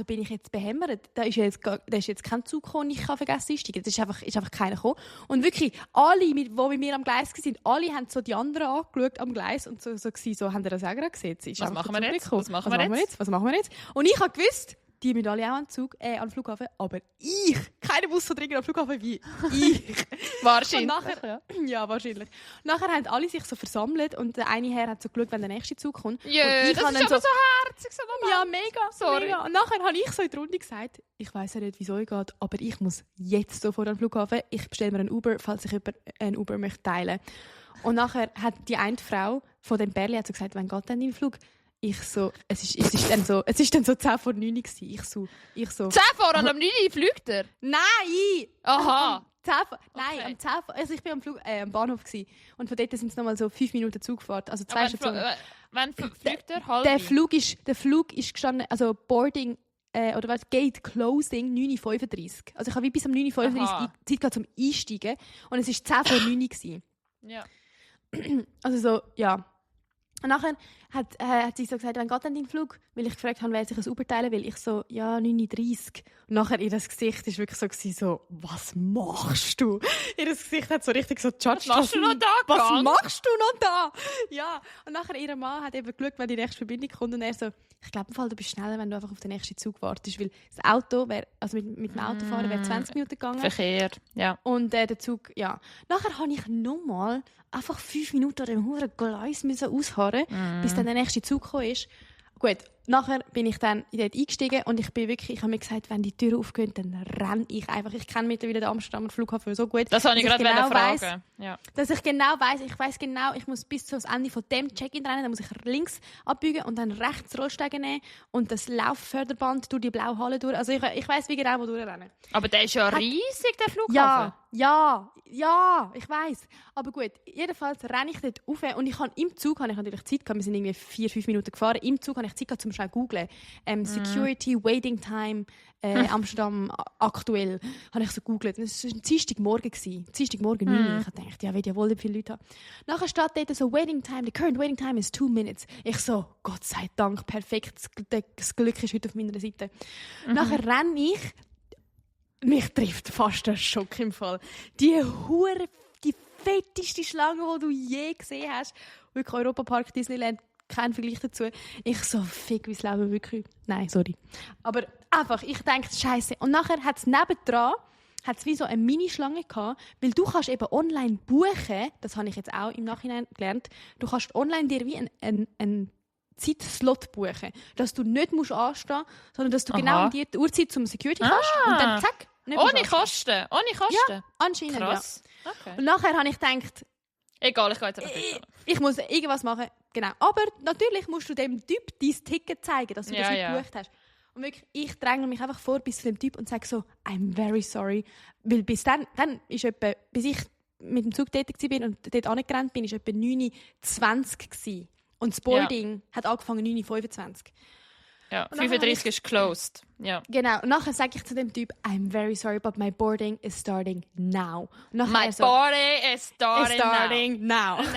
bin ich jetzt behämmert? Da ist jetzt kein Zug gekommen, ich kann vergessen einsteigen. Da ist einfach keiner gekommen. Und wirklich, alle, die mit mir am Gleis waren, alle haben so die anderen angeschaut am Gleis und so haben ihr das auch gerade gesehen? Was machen wir jetzt? Was machen wir jetzt? Und ich habe gewusst, die müssen alle auch an den Flughafen, aber ich, keiner muss so dringend am Flughafen wie ich. Wahrscheinlich. Ja, wahrscheinlich. Nachher haben alle sich so versammelt und der eine Herr hat so geschaut, wenn der nächste Zug kommt. Ja, das ist aber so herzig. So ja, mega. Sorry. Mega. Und nachher habe ich so in die Runde gesagt, ich weiss ja nicht, wieso ich geht, aber ich muss jetzt sofort am Flughafen. Ich bestelle mir einen Uber, falls ich einen Uber möchte teilen. Und nachher hat die eine Frau von dem Bärli so gesagt, wann geht denn dein Flug? Ich so, es ist dann so 10 vor 9 gewesen. Ich so 10 vor, und um 9 Uhr fliegt er? Nein! Aha! Am 10 vor, also ich bin am Bahnhof gewesen. Und von dort sind es nochmal so 5 Minuten Zugfahrt, also 2 Stationen. Wann fliegt er? Halb? Der Flug ist gestanden, also Boarding, oder was, Gate Closing 9.35 Uhr. Also ich habe wie bis um 9.35 Uhr Zeit gehabt zum Einsteigen. Und es war 10 vor 9 Uhr gewesen. Ja. Also so, ja. Und nachher hat sie so gesagt, wann geht denn dein Flug? Weil ich gefragt habe, wer sich ein Uber teilen will. Ich so, ja, 9.30 Uhr. Und nachher ihr Gesicht war wirklich so, was machst du? Ihr Gesicht hat so richtig so judged. Was machst du noch da? Was machst du noch da? Ja. Und nachher ihr Mann hat eben geschaut, wenn die nächste Verbindung kommt. Und er so, ich glaube, du bist schneller, wenn du einfach auf den nächsten Zug wartest. Weil das Auto mit dem Autofahren wäre 20 Minuten gegangen. Verkehr, ja. Und der Zug, ja. Nachher habe ich nochmal einfach 5 Minuten an dem huren Gleis ausharren, bis dann der nächste Zug gekommen ist. Gut, nachher bin ich dann dort eingestiegen und ich habe mir gesagt, wenn die Türen aufgehen, dann renne ich einfach. Ich kenne mittlerweile den Amsterdamer Flughafen so gut. Das wollte ich gerade genau fragen. Ja. Dass ich genau weiss genau, ich muss bis zum Ende von dem Check-in rennen, dann muss ich links abbiegen und dann rechts Rollsteigen nehmen und das Laufförderband durch die blaue Halle durch. Also ich weiss wie genau, wo durchrennen. Aber der ist ja riesig, der Flughafen. Ja, ich weiss. Aber gut, jedenfalls renne ich dort rauf und im Zug habe ich natürlich Zeit gehabt. Wir sind irgendwie 4-5 Minuten gefahren. Im Zug habe ich Zeit gehabt, zum schnell googlen. Security Waiting Time Amsterdam aktuell. Habe ich so googelt. Es war ein Dienstagmorgen. Dienstagmorgen 9 Uhr. Ich dachte, ja, will ja wohl nicht viele Leute haben. Nachher steht dort so Waiting Time. The current waiting time is 2 minutes. Ich so, Gott sei Dank, perfekt. Das Glück ist heute auf meiner Seite. Nachher renne ich. Mich trifft fast der Schock im Fall. Die fetteste Schlange, die du je gesehen hast. Wirklich Europapark, Disneyland, kein Vergleich dazu. Ich so, fick, wie das Leben wirklich... Nein, sorry. Aber einfach, ich denke, Scheiße. Und nachher hat es nebendran wie so eine Mini-Schlange gehabt, weil du kannst eben online buchen, das habe ich jetzt auch im Nachhinein gelernt, du kannst online dir wie einen Zeitslot buchen, dass du nicht anstehen musst, sondern dass du genau um die Uhrzeit zum Security kannst und dann zack. Ohne Kosten? Ja, anscheinend, krass. Ja. Okay. Und nachher habe ich gedacht, egal, ich gehe jetzt einfach nicht. Ich muss irgendwas machen. Genau. Aber natürlich musst du dem Typ dein Ticket zeigen, dass du das nicht gebucht hast. Und wirklich, ich dränge mich einfach vor bis zu dem Typ und sage so, I'm very sorry. Weil bis dann ist bis ich mit dem Zug tätig war und dort angerannt bin, war etwa 9.20 Uhr. Und das Boarding hat angefangen 9.25 Uhr. Ja, 35 ist closed. Ja. Genau. Und nachher sage ich zu dem Typ, I'm very sorry, but my boarding is starting now. My boarding is starting now. Und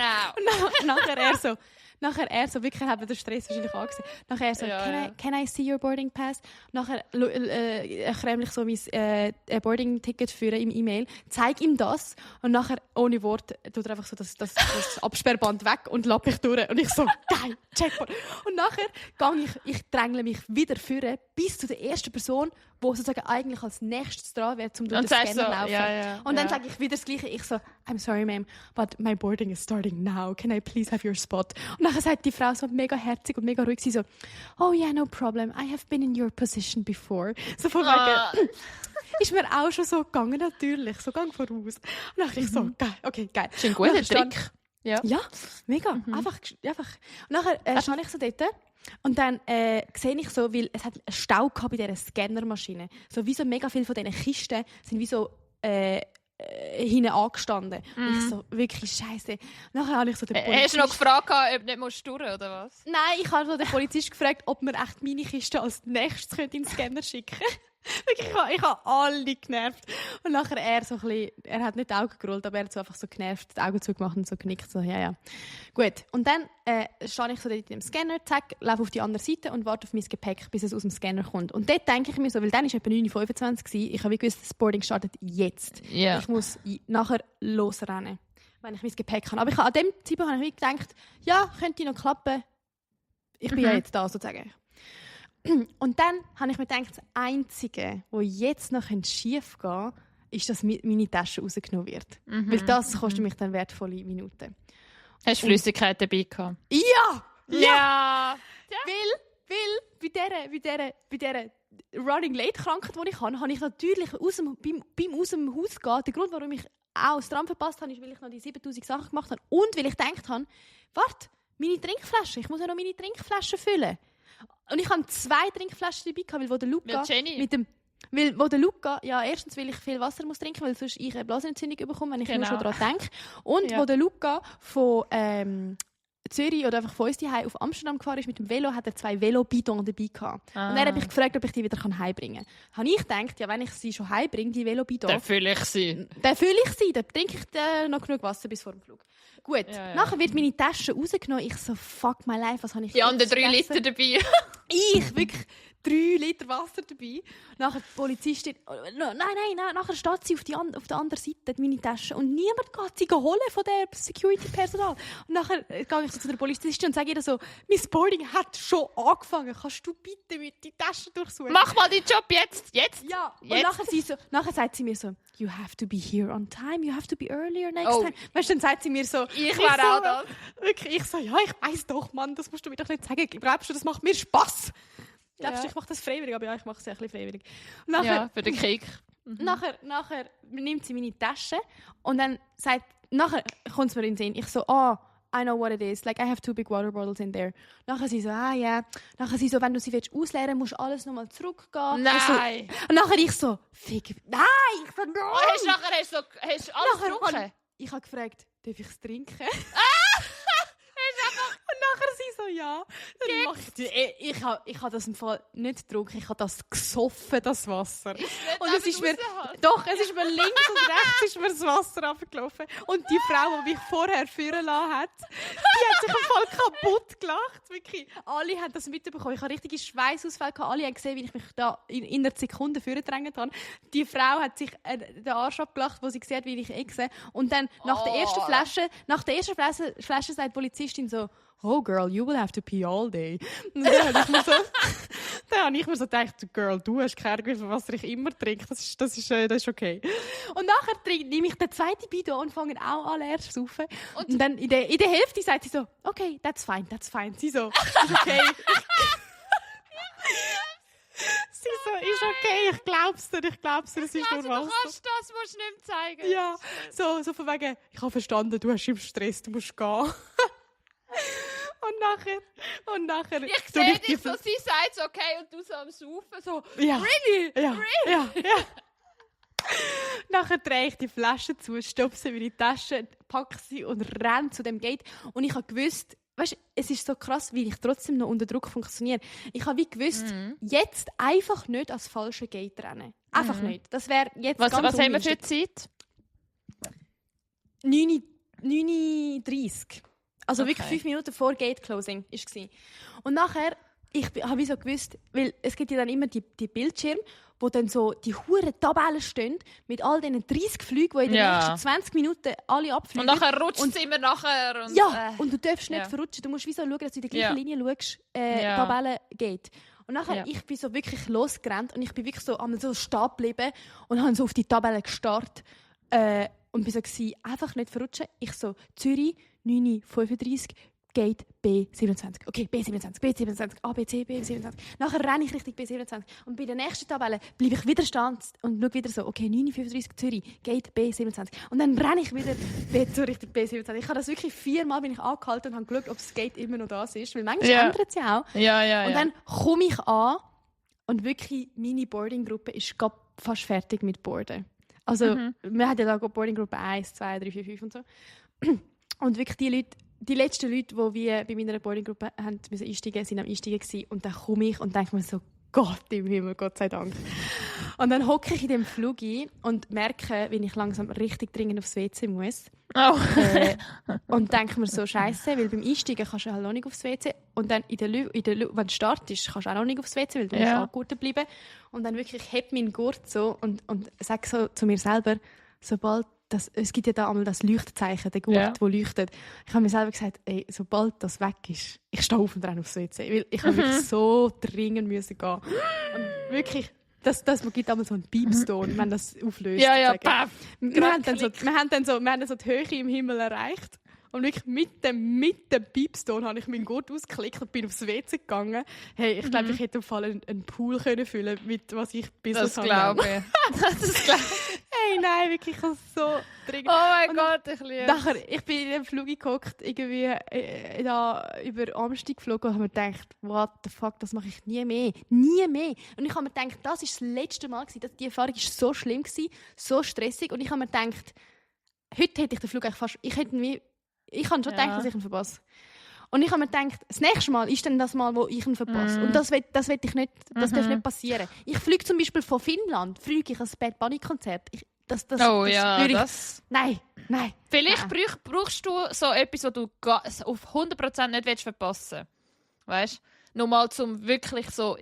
nachher er so, wirklich hat mir den Stress wahrscheinlich angesehen. Nachher er so, can I see your boarding pass? Nachher kremle ich so mein Boarding-Ticket führen im E-Mail, zeige ihm das und nachher ohne Wort tut er einfach so das Absperrband weg und lapp mich durch. Und ich so, geil, Checkpoint. Und nachher drängle mich wieder führen bis zu der ersten Person, die sozusagen eigentlich als nächstes dran wäre, um durch den Scanner laufen. Und dann sage ich wieder das Gleiche. Ich so, I'm sorry, ma'am, but my boarding is starting now. Can I please have your spot? Und nachher sagt die Frau so mega herzig und mega ruhig, sie so, oh yeah, no problem. I have been in your position before. So von wegen, ist mir auch schon so gegangen, natürlich. So gang voraus. Und nachher ich so, geil, okay, geil. Das ist ein guter Trick. Ja, mega. Einfach. Und nachher stand ich so dort. Und dann sehe ich so, weil es hat einen Stau gehabt bei dieser Scannermaschine. So wie so mega viele von diesen Kisten sind wie so hinten angestanden. Und ich so, wirklich scheisse. Nachher habe ich so den Polizist... Hast du noch gefragt, ob du nicht durch musst, oder was? Nein, ich habe so den Polizist gefragt, ob wir echt meine Kiste als nächstes in den Scanner schicken können. Wirklich, ich habe alle genervt. Und nachher er hat nicht die Augen gerollt, aber er hat so einfach so genervt, die Augen zugemacht und so genickt. So, ja. Gut. Und dann stehe ich so dort in dem Scanner, zack, laufe auf die andere Seite und warte auf mein Gepäck, bis es aus dem Scanner kommt. Und dort denke ich mir so, weil dann war etwa 9:25 Uhr, ich habe gewusst, das Boarding startet jetzt. Yeah. Ich muss nachher losrennen, wenn ich mein Gepäck habe. Aber an dem Zeitpunkt habe ich gedacht, ja, könnte noch klappen. Ich bin ja jetzt da, sozusagen. Und dann habe ich mir gedacht, das Einzige, was jetzt noch schief gehen könnte, ist, dass meine Tasche rausgenommen wird. Weil das kostet mich dann wertvolle Minuten. Hast du Flüssigkeit dabei gehabt? Ja! Ja! Weil bei dieser Running Late Krankheit, die ich habe ich natürlich beim aus dem Haus gehen, der Grund, warum ich auch das Tram verpasst habe, ist, weil ich noch die 7000 Sachen gemacht habe und weil ich gedacht habe, warte, meine Trinkflasche, ich muss ja noch meine Trinkflasche füllen. Und ich habe 2 Trinkflaschen dabei gehabt, weil wo der Luca wo der Luca, ja, erstens, weil ich viel Wasser muss trinken, weil sonst ich eine Blasenentzündung bekomme, wenn ich nur schon daran denke. Und wo der Luca von Zürich oder einfach von uns hierher auf Amsterdam gefahren ist mit dem Velo, hat er 2 Velobidons dabei gehabt. Und er hat mich gefragt, ob ich die wieder heimbringen kann. Habe ich gedacht, ja, wenn ich sie schon heimbringe, die Velobidons, Dann fühle ich sie. Dann trinke ich noch genug Wasser bis vor dem Flug. Gut, nachher wird meine Tasche rausgenommen. Ich so, fuck my life, was habe ich Die anderen 3 Liter dabei. Ich, wirklich 3 Liter Wasser dabei. Nachher die Polizistin, nein, nachher steht sie auf der anderen Seite, meine Tasche. Und niemand geht sie holen von der Security-Personal. Und nachher gehe ich so zu der Polizistin und sage ihr so, mein Boarding hat schon angefangen. Kannst du bitte mit die Tasche durchsuchen? Mach mal deinen Job jetzt! Ja, jetzt. Und nachher sagt sie mir so, you have to be here on time, you have to be earlier next time. Weißt du, dann sagt sie mir so, Ich wäre auch da. Wirklich, ich so, ja, ich weiss doch, Mann, das musst du mir doch nicht sagen. Glaubst du, das macht mir Spass? Glaubst du, ich mache das freiwillig? Aber ja, ich mache es ein bisschen freiwillig. Und nachher, für den Kick. Nachher nimmt sie meine Tasche und dann nachher kommt es mir in den Sinn. Ich so, I know what it is. Like, I have 2 big water bottles in there. Nachher sie so, ja. Nachher sie so, wenn du sie ausleeren willst, musst du alles nochmal zurückgehen. Nein! Und nachher ich so, nein! Ich so, nein! Hast du alles getrunken? Ich habe gefragt, darf ich es trinken? Und nachher sie so, ja. Dann mach ich habe das im Fall nicht getrunken, ich habe das gesoffen, das Wasser. Und es ist mir links und rechts ist mir das Wasser runtergelaufen. Und die Frau, die mich vorher führen lassen hat, die hat sich im Fall kaputt gelacht. Wirklich. Alle haben das mitbekommen. Ich hatte richtige Schweißausfälle. Alle haben gesehen, wie ich mich da in einer Sekunde vorgedrängt habe. Die Frau hat sich den Arsch abgelacht, wo sie gesehen hat, wie ich exe. Und dann nach der ersten Flasche sagt die Polizistin so, oh girl, you will have to pee all day. Und dann habe ich mir so gedacht, Girl, du hast keine Ahnung, was ich immer trinke. Das ist okay. Und nachher nehme ich den zweiten Bidon und fange auch an leer zu saufen. Und dann in der Hälfte sagt sie so, okay, that's fine. Sie so, ist okay. Sie so, ist okay, ich glaub's dir, das ist nur Wasser. Du kannst das, musst du nicht zeigen. Ja, so von wegen, ich habe verstanden, du hast im Stress, du musst gehen. Und nachher... Ich sehe dich so, sie sagt es okay und du so am Saufen, so, ja. really? Ja. Really? Ja. Nachher drehe ich die Flasche zu, stopfe sie in die Tasche, packe sie und renne zu dem Gate. Und ich habe gewusst, weißt, es ist so krass, wie ich trotzdem noch unter Druck funktioniere. Ich habe wie gewusst, jetzt einfach nicht als falsche Gate rennen. Einfach nicht. Das wäre jetzt was ganz haben wir für Zeit? 9:30. Also Okay. wirklich 5 Minuten vor Gate Closing war es. Und nachher, habe ich so gewusst, weil es gibt ja dann immer die Bildschirme, wo dann so die huren Tabellen stehen, mit all diesen 30 Flügen, die in den nächsten 20 Minuten alle abfliegen. Und nachher rutscht es immer nachher. Und, und du darfst nicht verrutschen. Du musst wie so schauen, dass du in der gleichen Linie schaust, die Tabelle geht. Und nachher, ich bin so wirklich losgerannt und ich bin wirklich so einmal so stehen geblieben und habe so auf die Tabelle gestarrt. Und bin so gewesen, einfach nicht verrutschen. Ich so, Zürich, 9:35, Gate B27. Okay, B27, A, B, C, B27. Nachher renne ich Richtung B27. Und bei der nächsten Tabelle bleibe ich wieder stehen und schaue wieder so, okay, 9:35 Zürich, Gate B27. Und dann renne ich wieder so Richtung B27. Ich habe das wirklich 4-mal bin ich angehalten und habe geschaut, ob das Gate immer noch da ist. Weil manchmal ändert es ja auch. Ja. Und dann komme ich an und wirklich, meine Boarding-Gruppe ist fast fertig mit Boarden. Also, wir hatten ja da Boarding-Gruppe 1, 2, 3, 4, 5 und so. Und wirklich die letzten Leute, die wir bei meiner Boarding-Gruppe einsteigen, sind am Einsteigen gewesen. Und dann komme ich und denke mir so, Gott im Himmel, Gott sei Dank. Und dann hocke ich in dem Flug ein und merke, wie ich langsam richtig dringend aufs WC muss. Oh. Und denke mir so, Scheiße, weil beim Einsteigen kannst du halt noch nicht aufs WC. Und dann wenn du startest, kannst du auch noch nicht aufs WC, weil du musst angegurtet bleiben. Und dann wirklich, ich heb meinen Gurt so und sage so zu mir selber, sobald es gibt ja da einmal das Leuchtzeichen, der Gurt, der leuchtet. Ich habe mir selber gesagt, ey, sobald das weg ist, ich stehe auf und renne aufs WC. Weil ich habe wirklich so dringend müssen gehen. Und wirklich, das gibt einmal so einen Piepston, wenn das auflöst. Ja, paff. Wir haben dann so die Höhe im Himmel erreicht. Und wirklich mit dem Piepston habe ich meinen Gurt ausgeklickt und bin aufs WC gegangen. Hey, ich glaube, ich hätte im Fall einen Pool können füllen mit was ich bis das glaube ich. Das glaube ich. Hey, nein, wirklich, ich habe so dringend. Oh mein Gott, ich liebe es. Nachher, ich bin in dem Flug gehockt, irgendwie da über Amsterdam geflogen und habe mir gedacht, what the fuck, das mache ich nie mehr. Nie mehr. Und ich habe mir gedacht, das war das letzte Mal, die Erfahrung war so schlimm, so stressig. Und ich habe mir gedacht, heute hätte ich den Flug eigentlich fast... Ich habe schon gedacht, dass ich ihn verpasse. Und ich habe mir gedacht, das nächste Mal ist dann das Mal, wo ich ihn verpasse. Und das will ich nicht, das darf nicht passieren. Ich fliege zum Beispiel von Finnland, fliege ich ein Bad Bunny Konzert. Nein. Vielleicht brauchst du so etwas, was du auf 100% nicht verpassen willst. Weißt du? Nur mal zum wirklich so,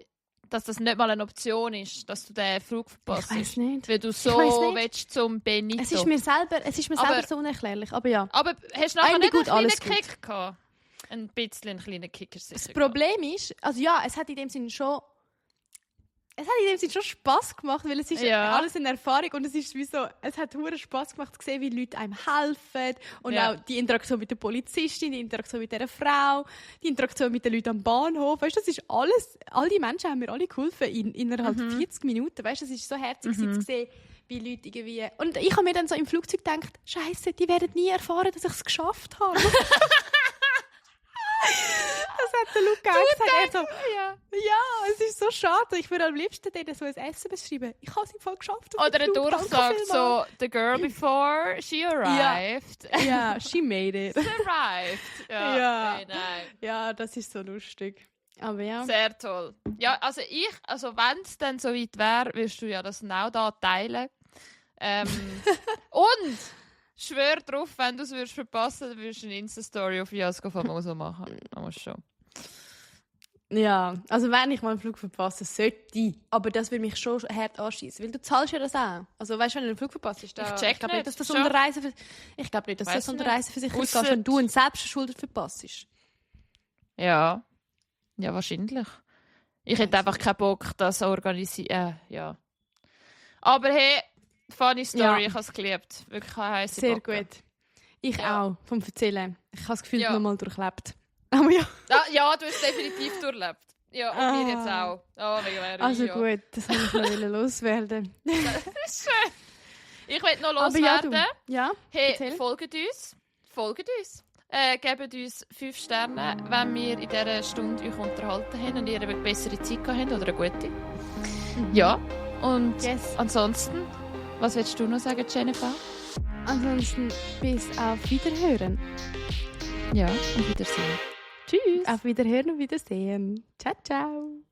dass das nicht mal eine Option ist, dass du den Flug verpasst. Ich weiß nicht. Weil du so willst zum Benito. Es ist mir selber so unerklärlich, aber ja. Aber hast du nachher nicht einen kleinen alles Kick gehabt? Ein bisschen einen kleinen Kicker sicher. Das Problem ist, also ja, es hat in dem Sinn schon Spass gemacht, weil es ist alles eine Erfahrung und es ist wie so, es hat hure Spass gemacht zu sehen, wie Leute einem helfen und auch die Interaktion mit der Polizistin, die Interaktion mit dieser Frau, die Interaktion mit den Leuten am Bahnhof, weißt du, das ist alles, all die Menschen haben mir alle geholfen innerhalb 40 Minuten, weißt du, es ist so herzig zu sehen, wie Leute irgendwie, und ich habe mir dann so im Flugzeug gedacht, Scheiße, die werden nie erfahren, dass ich es geschafft habe. Das hat der Luca auch gesagt. Ja, es ist so schade. Ich würde am liebsten denen so ein Essen beschreiben. Ich habe es im Fall geschafft. Oder eine Durchsage so, the girl before she arrived. Ja, she made it. She arrived. Ja, hey, nein. Ja, das ist so lustig. Aber ja. Sehr toll. Ja, also wenn es dann so weit wäre, wirst du ja das genau da teilen. Und schwör drauf, wenn du es verpassen würdest, dann würdest du eine Insta-Story auf Fiasco Famoso machen. Das musst schon. Ja, also wenn ich mal einen Flug verpasse, sollte ich. Aber das würde mich schon hart anschießen, weil du zahlst ja das auch. Also weißt du, wenn du einen Flug verpasst, ist da... Ich glaube nicht, dass das unter Reiseversicherung ist, wenn du einen selbstverschuldet verpasst. Ja. Ja, wahrscheinlich. Ich hätte einfach keinen Bock, das zu organisieren. Ja. Aber hey, funny Story, ich habe es geliebt. Wirklich eine heisse Sehr Bocke. gut. Ich auch, vom Erzählen. Ich habe das Gefühl, noch mal durchlebt. Aber ja. Ja, du hast es definitiv durchlebt. Ja, und wir jetzt auch. Oh, mega also gut, das wollte ich noch loswerden. Schön. Ich will noch loswerden. Ja, hey, folgt uns. Gebt uns 5 Sterne, wenn wir in dieser Stunde euch unterhalten haben und ihr eine bessere Zeit habt oder eine gute. Ja, und ansonsten, was willst du noch sagen, Jennifer? Ansonsten bis auf Wiederhören. Ja, und Wiedersehen. Tschüss. Auf Wiederhören und Wiedersehen. Ciao, ciao.